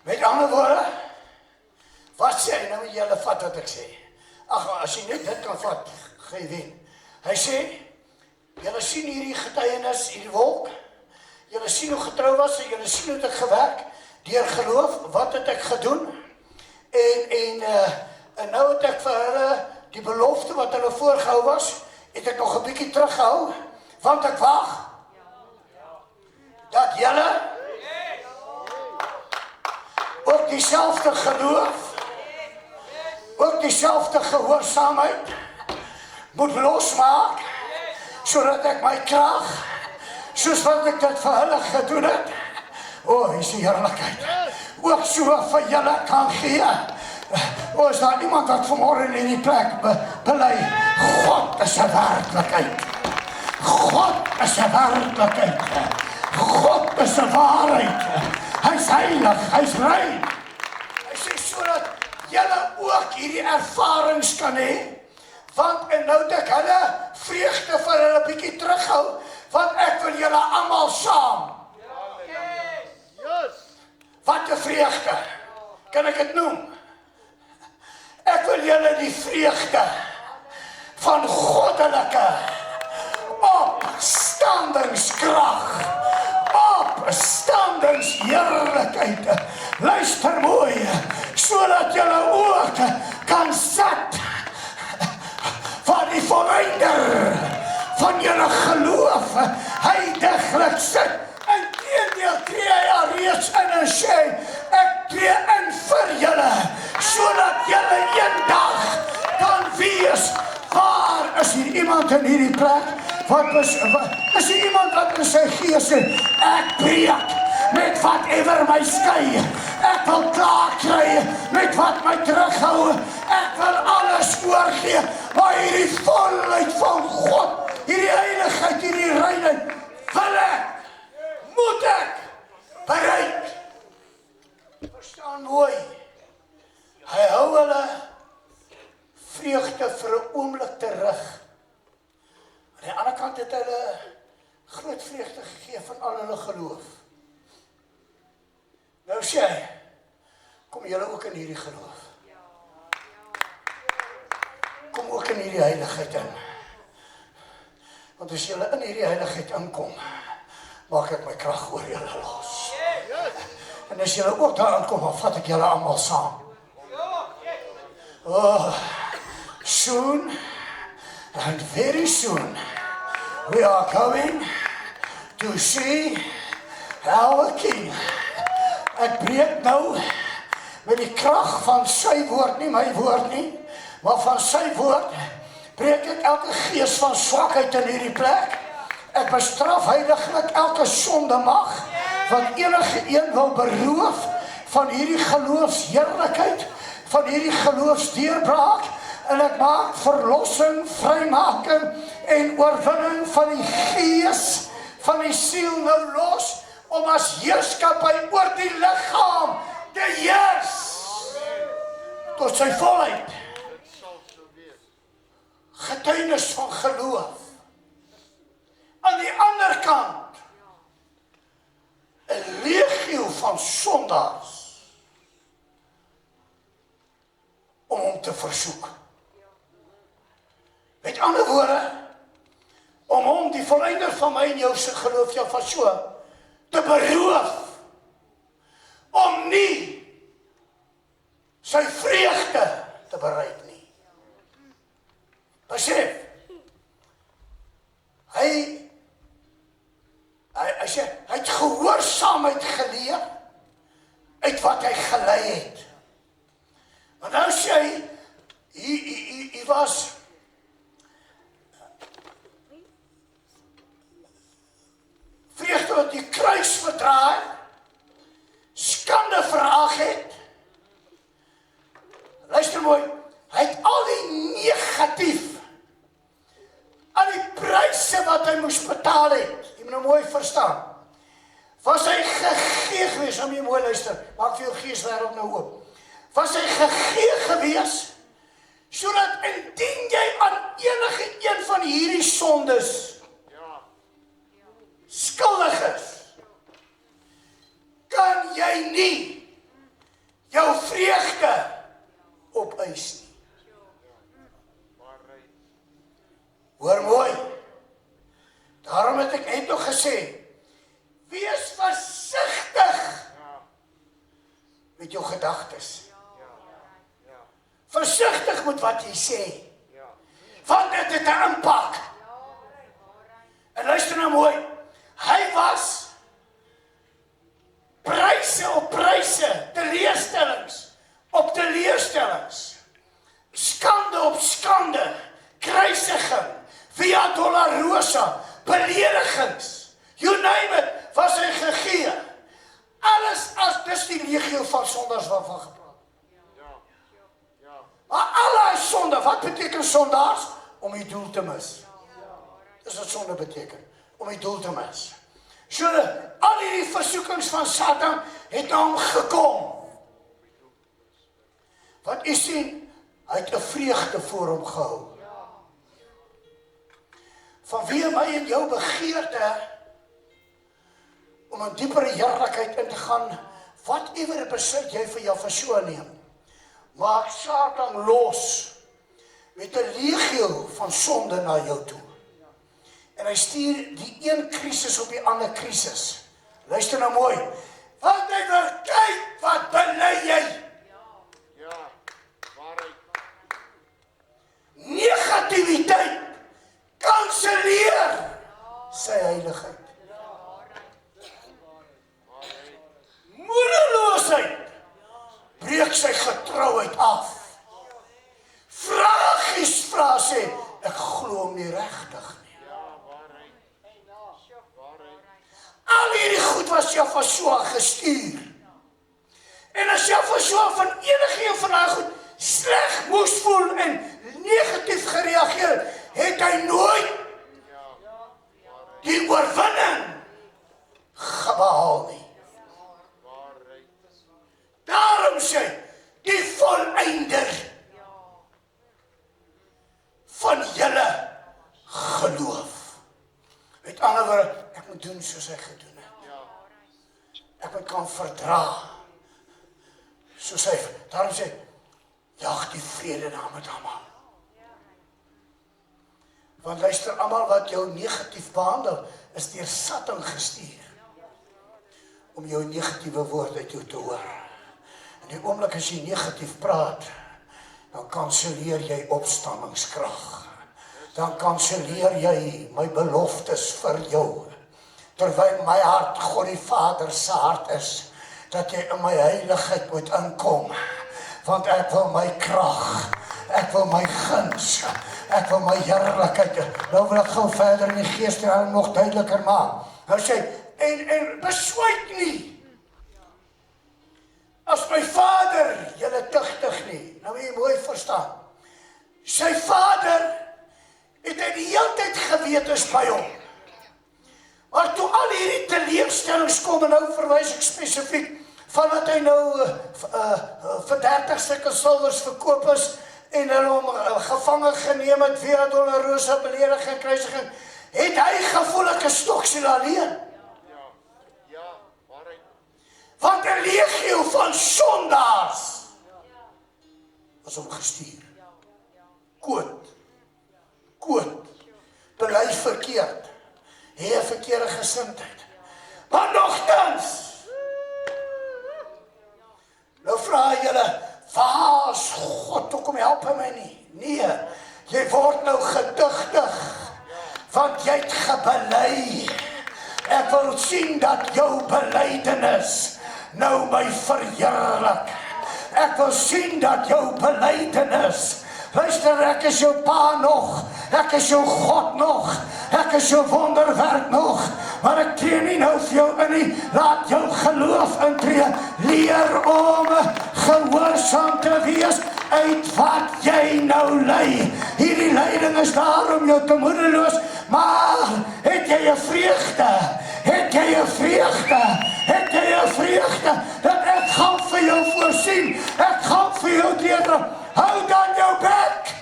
Met ander woorde, wat sê hy? Nou moet julle vat wat ek sê. Ag, as jy net dit kan vat, gaan jy wen. Hy sê, julle sien hierdie getuienis, hierdie wolk, julle sien hoe getrou was, en julle sien hoe het ek gewerk, deur geloof, wat het ek gedoen, en nou het ek vir hulle, die belofte wat hulle voorgehou was, het ek nog 'n bietjie teruggehou, want ek wag, dat julle ook dieselfde geloof, ook dieselfde gehoorsaamheid moet losmaak, sodat ek my krag, soos wat ek dit vir hulle gedoen het, hier is die heerlikheid, ook so vir julle kan gee. Is daar iemand wat vanmorgen in die plek bely, God is 'n werklikheid. God is 'n werklikheid. God is 'n waarheid. Hy is heilig, hy is rein. Hy sê sodat julle ook hierdie ervarings kan hê, want en nou het ek hulle vreugde vir hulle bietjie terughou, want ek wil julle almal saam. Wat 'n vreugde, kan ek dit noem? Ek wil julle die vreugde van goddelike opstandingskrag, opstandingsheerlikheid. Luister mooi, sodat julle ook kan sit van die volleinder van julle geloof heiliglik sit. Inteendeel tree hy reeds in en sê, ek tree in vir julle, sodat julle eendag kan wees. Waar is hier iemand in hierdie plek Is er iemand wat in sy gees sê, ek breek met whatever my skei, ek wil klaar kry met wat my terughou, ek wil alles oorgee, maar hierdie volheid van God, hierdie heiligheid, hierdie reinheid, wil ek, moet ek bereik. Verstaan mooi, hy hou hulle vreugde vir 'n oomblik terug. Aan die ander kant het hulle groot vreugde gegee van al hulle geloof. Nou sê hy, kom julle ook in hierdie geloof. Kom ook in hierdie heiligheid in. Want as julle in hierdie heiligheid inkom, maak ek my krag oor julle los. En as julle ook daar aankom, dan vat ek julle almal saam. Oh, soon, and very soon, we are going to see our King. Ek breek nou met die krag van sy woord, nie my woord nie, maar van sy woord, breek ek elke gees van swakheid in hierdie plek. Ek bestraf heiliglik elke sonde mag, wat enige een wil beroof van hierdie geloofsheerlikheid, van hierdie geloofsdeurbraak, en ek maak verlossing, vrymaking en oorwinning van die gees, van die siel nou los, om as heerskappy oor die liggaam te heers, tot sy volheid. Getuienis van geloof. Aan die ander kant, 'n legio van sondaars, om hom te versoek. Met ander woorde, om hom, die volleinder van my en jou se geloof, jou van so, te beroof, om nie sy vreugde te bereik nie. Besef, hy het gehoorsaamheid geleer, uit wat hy gelei het. Maar nou sê hy was vreugde wat die kruis verdraai, skande verag het. Luister mooi, hy het al die negatief, al die pryse wat hy moes betaal het, jy moet nou mooi verstaan, was hy gegee gewees, nou moet jy mooi luister, maak vir jou geeswêreld nou oop, was hy gegee gewees, sodat indien jy aan enige een van hierdie sondes skuldig is, kan jy nie jou vreugde opeis nie. Hoor mooi, daarom het ek net nog gesê, wees versigtig met jou gedagtes. Versigtig met wat jy sê, want dit het 'n impak. En luister nou mooi, hy was pryse op pryse, teleurstellings op teleurstellings, skande op skande, kruisiging, via dolorosa, beledigings, you name it, was hy gegee. Alles as dis die legio van sondaars waarvan gepraat. Maar alle sonde, wat beteken sondaars? Om die doel te mis. Dis wat sonde beteken, om die doel te mis. So, al die versoekings van Satan het na hom gekom. Want u sien, hy het 'n vreugde voor hom gehou. Vanweë my en jou begeerte om 'n diepere heerlikheid in te gaan, whatever besluit jy vir jou versoe neem, maak Satan los met 'n legio van sonde na jou toe. En hy stuur die een krisis op die ander krisis. Luister nou mooi. Want hy wil kyk, wat bely jy? Ja, waarheid. Negativiteit kanselleer sy heiligheid. Moedeloosheid breek sy getrouheid af. Vragies vra sê, ek glo hom nie regtig nie. as Joshua gestuur. En as Joshua van enige van daai goed sleg moes voel en negatief gereageer, het hy nooit die oorwinning gebehaal nie. Daarom sê die voleinder van julle geloof. Met ander woorde, ek moet doen soos hy gedoen het. Ek moet kan verdra soos hy. Daarom sê, jag die vrede na met almal. Want luister, almal wat jou negatief behandel, is deur Satan gestuur om jou negatiewe woord uit jou te hoor. In die oomblik as jy negatief praat, dan kanselleer jy opstandingskrag. Dan kanselleer jy my beloftes vir jou. Terwyl my hart God die Vader se hart is, dat jy in my heiligheid moet inkom. Want ek wil my krag, ek wil my guns, ek wil my heerlikheid. Nou wil ek gou verder in die gees nog duideliker maak. Nou sê, en besluit nie. As my Vader, julle tugtig nie, nou moet jy mooi verstaan. Sy Vader het hy die hele tyd geweet is by hom. Maar toe al hierdie teleurstellings kom, en nou verwys ek spesifiek, van wat hy nou vir 30 stukke silwers verkoop is, en hulle hom gevangen geneem het, via Dolorosa, belediging, kruisiging, het hy gevoel ek is stoksel alleen. Want 'n legio van sondaars was hom gestuur. Koot, bely verkeerd, hê 'n verkeerde gesindheid. Maar nogtans, nou vra julle, waar is God, hoekom help hy my nie? Nee, jy word nou getuigtig, want jy het gebely. Ek wil sien dat jou belydenis nou my verheerlik. Ek wil sien dat jou belydenis, luister, ek is jou pa nog, ek is jou God nog, ek is jou wonderwerk nog, maar ek tree nie nou vir jou in nie, laat jou geloof intree, leer om gehoorsaam te wees uit wat jy nou ly. Hierdie lyding is daar om jou te moedeloos, maar het jy 'n vreugde? Het jy 'n vreugde? Het jy 'n vreugde dat ek gaan vir jou voorsien? Ek gaan vir jou deurdra. Hou dan jou bek.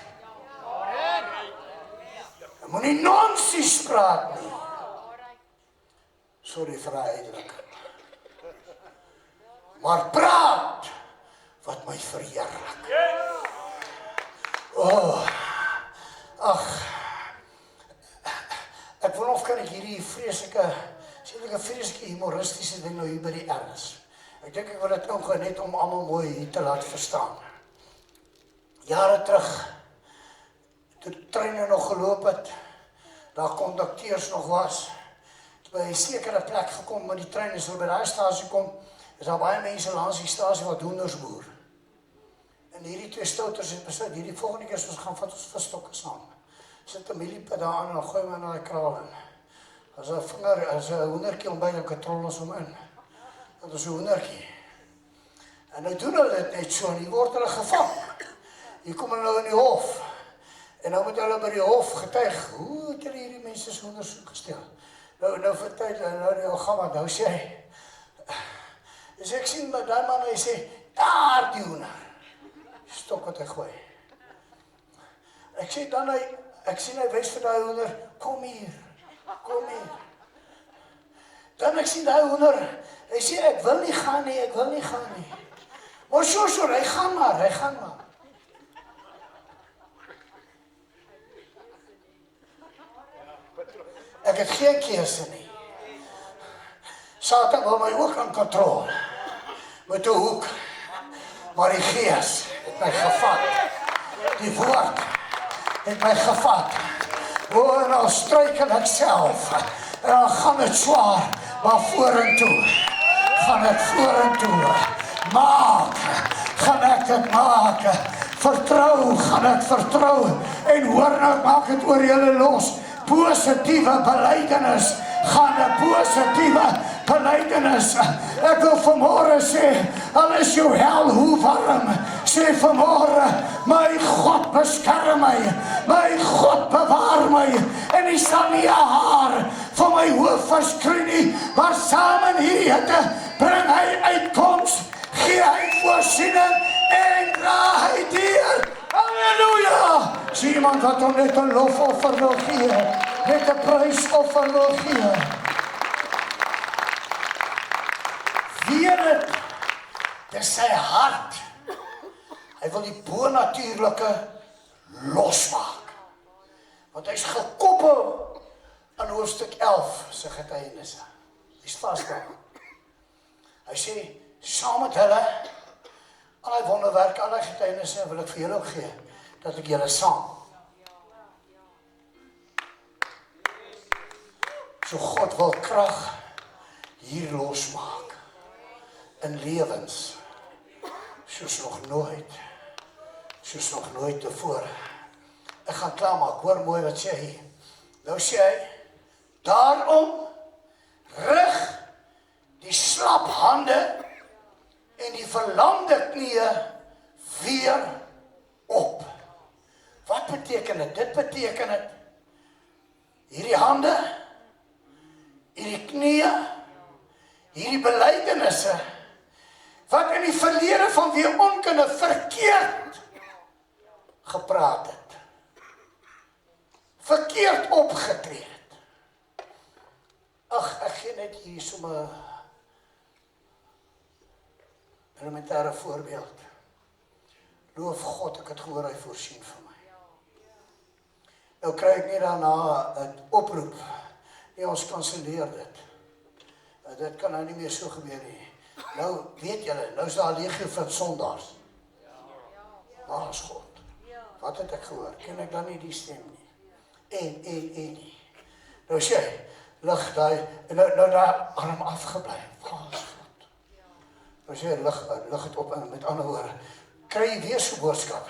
Jy moet nie nonsies praat nie. Sorry vir die uitdrukking. Maar praat wat my verheerlik. Ek wil of kan ek hierdie vreeslike humoristiese ding nou hier by die erns. Ek dink ek wil dit ook net om almal mooi hier te laat verstaan. Jare terug, toe die treine nog geloop het, daar kondukteurs nog was, by 'n sekere plek gekom, maar die trein is by daai stasie kom, is daar baie mense langs die stasie wat hoenders boer. En hierdie twee stouters het besluit, hierdie volgende keer as ons gaan vat ons visstokke saam. Sit 'n mieliepad daar aan en dan gooi my na die kraal in. As 'n hoendertjie om by dan katrol ons hom in. Dat is 'n hoendertjie. En nou doen hulle dit net so, en hier word hulle gevang. Hier kom hulle nou in die hof. En nou moet hulle by die hof getuig, hoe het hulle hierdie mense so ondersoek gestel? Nou vertel hulle, nou die Ogama, nou sê hy, dus ek sien met die man, hy sê, daar die hoender. Stok wat hy gooi. Ek sê dan ek sien hy wys vir die hoender, kom hier. Dan ek sien die hoender, hy sê, ek wil nie gaan nie. Maar so, hy gaan maar. Ek het geen keuse nie. Satan wil my ook aan kontrol. Met 'n hoek. Maar die gees het my gevat. Die woord het my gevat. En dan struikel ek self. En dan gaan het zwaar. Maar vorentoe. Gaan het vorentoe. Maak. Gaan ek dit maak. Vertrou. Gaan ek vertrou. En hoor nou, maak het oor julle los. positiewe belydenis gaan 'n positiewe belydenis. Ek wil vanmôre sê, al is jou hel hoe warm, sê vanmôre, my God beskerm my God bewaar my, en hy sal nie 'n haar van my hoof verskry nie, maar saam in hierdie hitte bring hy uitkoms, gee hy voorsiening en dra hy deur. Halleluja! Sien iemand wat hom net 'n lofoffer wil gee, net 'n prysoffer wil gee. Weet dit, dis sy hart. Hy wil die bonatuurlike losmaak. Want hy's gekoppel aan hoofstuk 11 se getuienisse. Hy's vas daar. Hy sê, saam met hulle, al die wonderwerke, al die getuienisse wil ek vir julle ook gee, dat ek julle saam. So God wil krag hier losmaak, in lewens, soos nog nooit tevore. Ek gaan klaarmaak, hoor mooi wat sê hy. Nou sê hy, daarom rig die slap hande en die verlamde knieë weer op. Wat beteken dit? Dit beteken dit, hierdie hande, hierdie knieë, hierdie belydenisse, wat in die verlede van weer onkunde verkeerd gepraat het, verkeerd opgetree het. Ag, ek gee net hier sommer elementêre voorbeeld. Loof God, ek het gehoor hy voorsien vir my. Nou kry ek nie daarna 'n oproep. Nee, ons kanselleer dit. Dit kan nou nie meer so gebeur nie. Nou, weet julle, nou is daar 'n legio van sondaars. Waar is God? Wat het ek gehoor? Ken ek dan nie die stem nie? En. Nou sê hy, lig daai, nou daar arm afgebly. Waar is God? Nou sê hy, lig het op, en met ander woorde, kry jy weer so boodskap.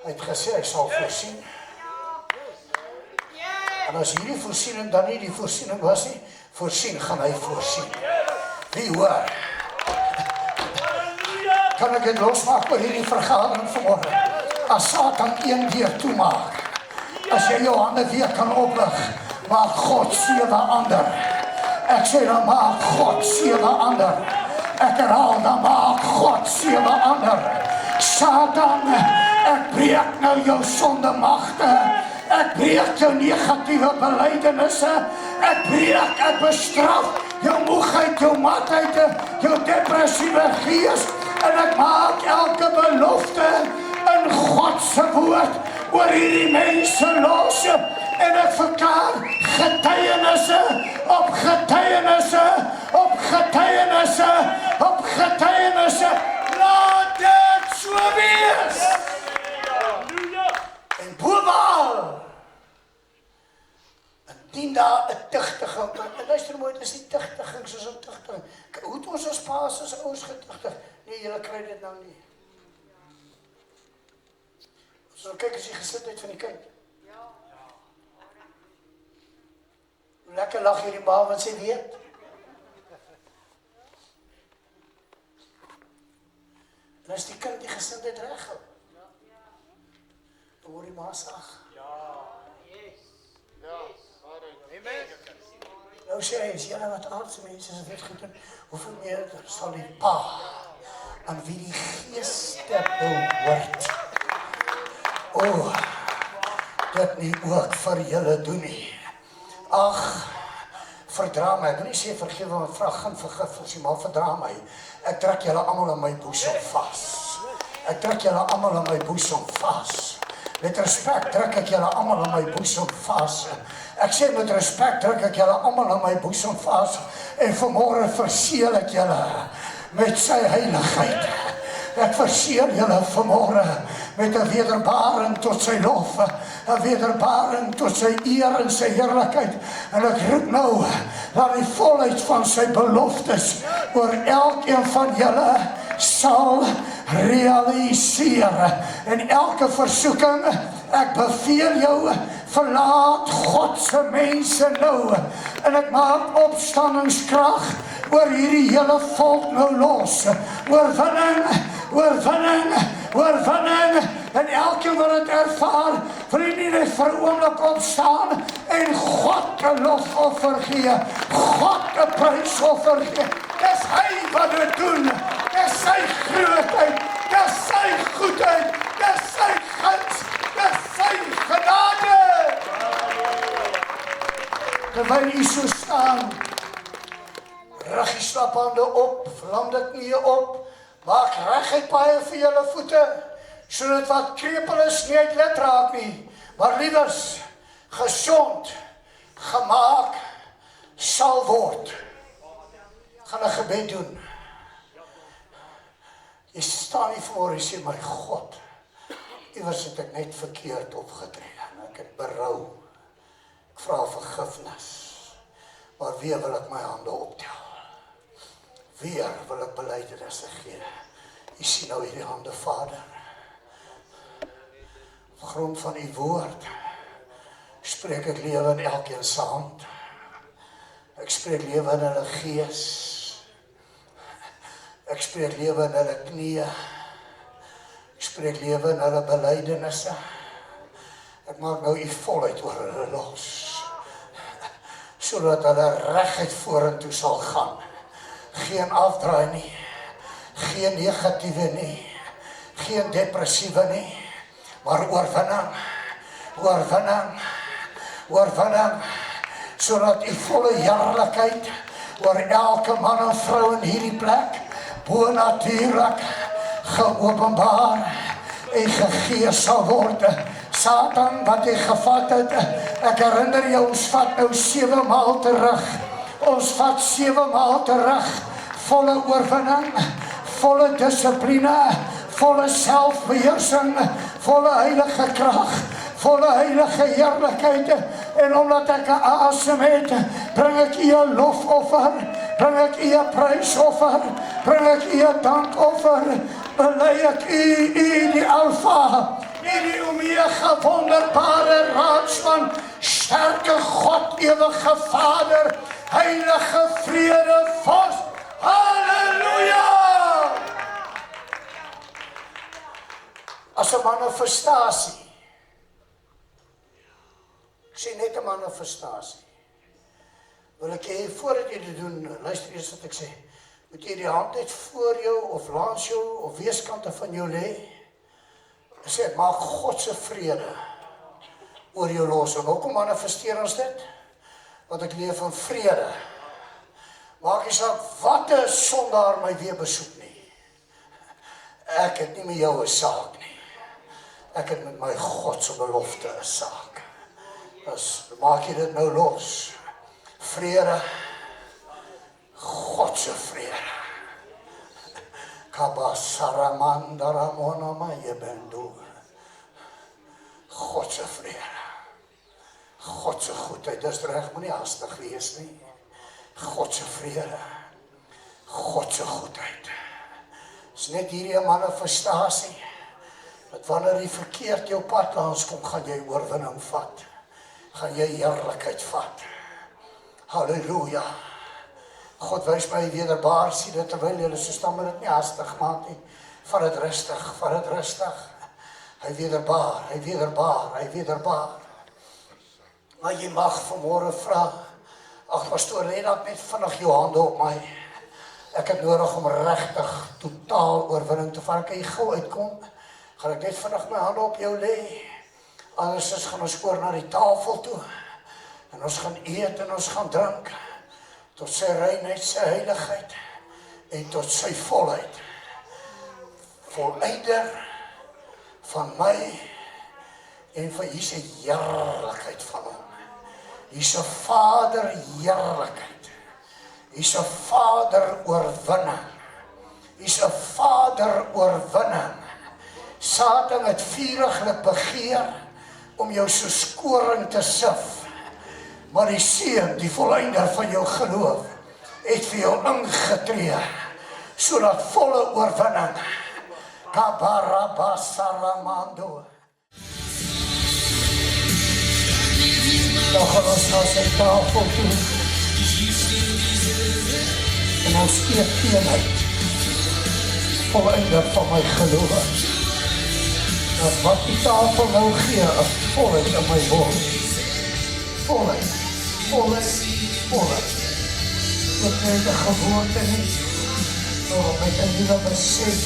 Hy het gesê, hy sal voorsien. En as hierdie voorsiening dan nie die voorsiening was nie, voorsien, gaan hy voorsien. Wie hoor? Kan ek dit losmaak by hierdie vergadering vanmorgen? As Satan een deur toemaak, as jy jou hande weer kan oplig, maak God 7 ander. Ek sê dan maak God 7 ander. Ek herhaal, dan maak God 7 ander. Satan, ek breek nou jou sondemagte. Ek breek jou negatieve belydenisse. Ek bestraf jou moegheid, jou matheid, jou depressieve gees. En ek maak elke belofte in God se woord oor hierdie mense los. En ek verklaar getuienisse op getuienisse op getuienisse op getuienisse. Laat dit so wees. En bovenal, indien daar 'n tigtiging, en luister mooi, dit is nie tigtiging soos 'n tigtiging. Hoe het ons as paas, as ouers getigtig? Nee, julle kry dit nou nie. So kyk as die gesindheid van die kind. Lekker lag hierdie ma, want sy weet. En as die kind die gesindheid reg hou, dan word die ma sag. Nou sê hy, is julle wat aardse mense is weet goed, hoeveel meer sal die pa aan wie die geeste behoort, dit nie ook vir julle doen nie. Ag, verdra my, ek wil nie sê vergewe, want vraag gaan vergifnis, maar verdra my. Ek trek julle almal in my boesem vas. Ek trek julle almal in my boesem vas. Met respect trek ek julle almal in my boesem vas. Ek sê met respect trek ek julle almal in my boesem vas. En vanmôre verseël ek julle met sy heiligheid. Ek verseël julle vanmôre met 'n wederbaring tot sy lof, 'n wederbaring tot sy eer en sy heerlikheid. En ek roep nou dat die volheid van sy beloftes oor elkeen van julle sal realiseer. En elke versoeking, ek beveel jou verlaat Godse mense nou, en ek maak opstandingskrag oor hierdie hele volk nou los. Oorwinning, oorwinning, oorwinning, en elkeen wat het ervaar, vriendie, net vir 'n oomblik opstaan en God 'n lofoffer gee, God 'n prysoffer gee. Dis hy wat dit doen, dis sy grootheid, dis sy goedheid, dis sy guns, dis sy genade. Terwyl jy so staan, rig jy slaphande op, vlam dit knieë op, maak reguit paaie vir julle voete, sodat wat krepel is nie uit lid raak nie, maar liewers gesond gemaak sal word. Gaan 'n gebed doen. Jy staan nie voor en sê, my God, iewers het ek net verkeerd opgetree, en ek het berou, ek vra vergifnis, maar weer wil ek my hande optel, weer wil ek belydenisse gee. Jy sien nou hierdie hande, Vader, op grond van die woord, spreek ek lewe in elkeen se hand, ek spreek lewe in hulle gees, ek spreek lewe in hulle knieë, ek spreek lewe in hulle belydenisse, ek maak nou u volheid oor hulle los, sodat hulle reguit vorentoe sal gaan, geen afdraai nie, geen negatiewe nie, geen depressiewe nie, maar oorwinning, oorwinning, oorwinning, sodat u volle heerlikheid oor elke man en vrou in hierdie plek bonatuurlik geopenbaar en gegee sal word. Satan, wat jy gevat het, ek herinner jou, ons vat nou 7 maal terug, ons vat 7 maal terug, volle oorwinning, volle dissipline, volle selfbeheersing, volle heilige krag, volle heilige heerlikheid, en omdat ek 'n asem het, bring ek u 'n lofoffer, bring ek u 'n prysoffer, bring ek u 'n dankoffer, bely ek u die Alfa, die Omega, wonderbare raadsman, sterke God, ewige Vader, heilige vrede, vos, halleluja! As 'n manifestasie, ek sê net 'n manifestasie, wil ek hê, voordat jy dit doen, luister eers wat ek sê, moet jy die hand net voor jou, of langs jou, of weeskante van jou lê, en sê, maak Godse vrede oor jou los, en hoekom manifesteer ons dit? Want ek leef in vrede, maak jy saak, wat 'n sondaar my weer besoek nie, ek het nie met jou 'n saak nie, ek het met my Godse belofte 'n saak. Dus maak jy dit nou los. Vrede, Godse vrede. Godse vrede. Godse goedheid, dis reg, moenie hastig wees nie. Godse vrede. Godse goedheid. Dis net hierdie 'n manifestasie, dat wanneer die verkeerd jou pad langs kom, gaan jy oorwinning vat. Gaan jy heerlikheid vat. Halleluja. God wys my wederbaar, sien dit terwyl julle so staan, maar dit nie hastig maak nie. Vat dit rustig, vat dit rustig. Hy wederbaar, hy wederbaar, hy wederbaar. Maar jy mag vanmôre vra, ag pastoor, lê dalk net vinnig jou hande op my. Ek het nodig om regtig totaal oorwinning te vat. Kan jy gou uitkom? Gaan ek net vinnig my hande op jou lê. Anders gaan ons oor na die tafel toe, en ons gaan eet en ons gaan drink, tot sy reinheid, sy heiligheid, en tot sy volheid. Volleider van my, en van hier sy heerlikheid van hom. Hier sy Vader heerlikheid, hier sy Vader oorwinning, hier sy Vader oorwinning. Satan het vuriglik begeer, om jou so skoring te sif, maar die Seun, die volleinder van jou geloof, het vir jou ingetree, sodat volle oorwinning, Kabarabasaramando. Dan gaan ons na sy tafel toe. En ons eet eenheid. Voleinde van my geloof. Dat wat die tafel nou gee, is volheid in my woord. Volheid, volheid, volheid. Dit is een gewoonte nie. Met een nieuwe besef.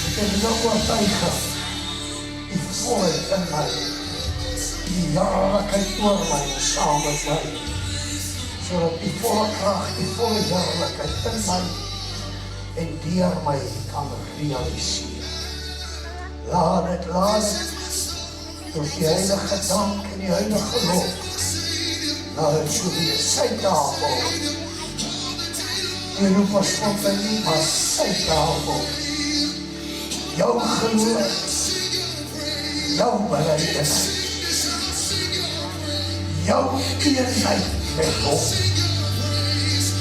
Met een nieuwe oortuiging. Die volheid in my. Die jaarlikheid oor my en saam met my. Zodat die volle kracht, die volle jaarlikheid in my en deur my kan realiseer. Laat het, door die heilige dank en die heilige lof, laat het so wees, sy tafel. Die roep ons van my nie, maar sy tafel. Jou geloof, jou belydenis, jou eenheid met hom,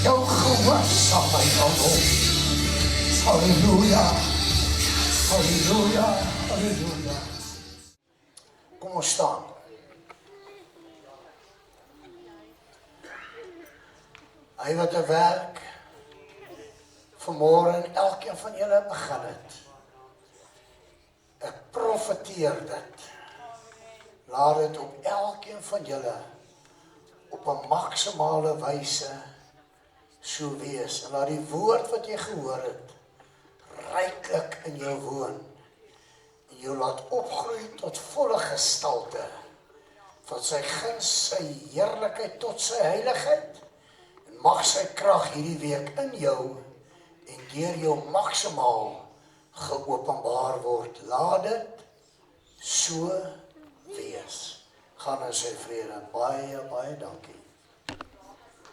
jou gehoorsaamheid aan hom. Halleluja, halleluja, halleluja. Kom ons staan. Hy wat 'n werk vanmôre en elkeen van julle begin het. Ek profeteer dit. Laat dit op elkeen van julle op 'n maksimale wyse so wees. En laat die woord wat jy gehoor het ryklik in jou woon. En jou laat opgroei tot volle gestalte van sy guns, sy heerlikheid tot sy heiligheid. En mag sy krag hierdie week in jou en deur jou maksimaal geopenbaar word. Laat dit so wees. Gaan in sy vrede. Baie, baie dankie.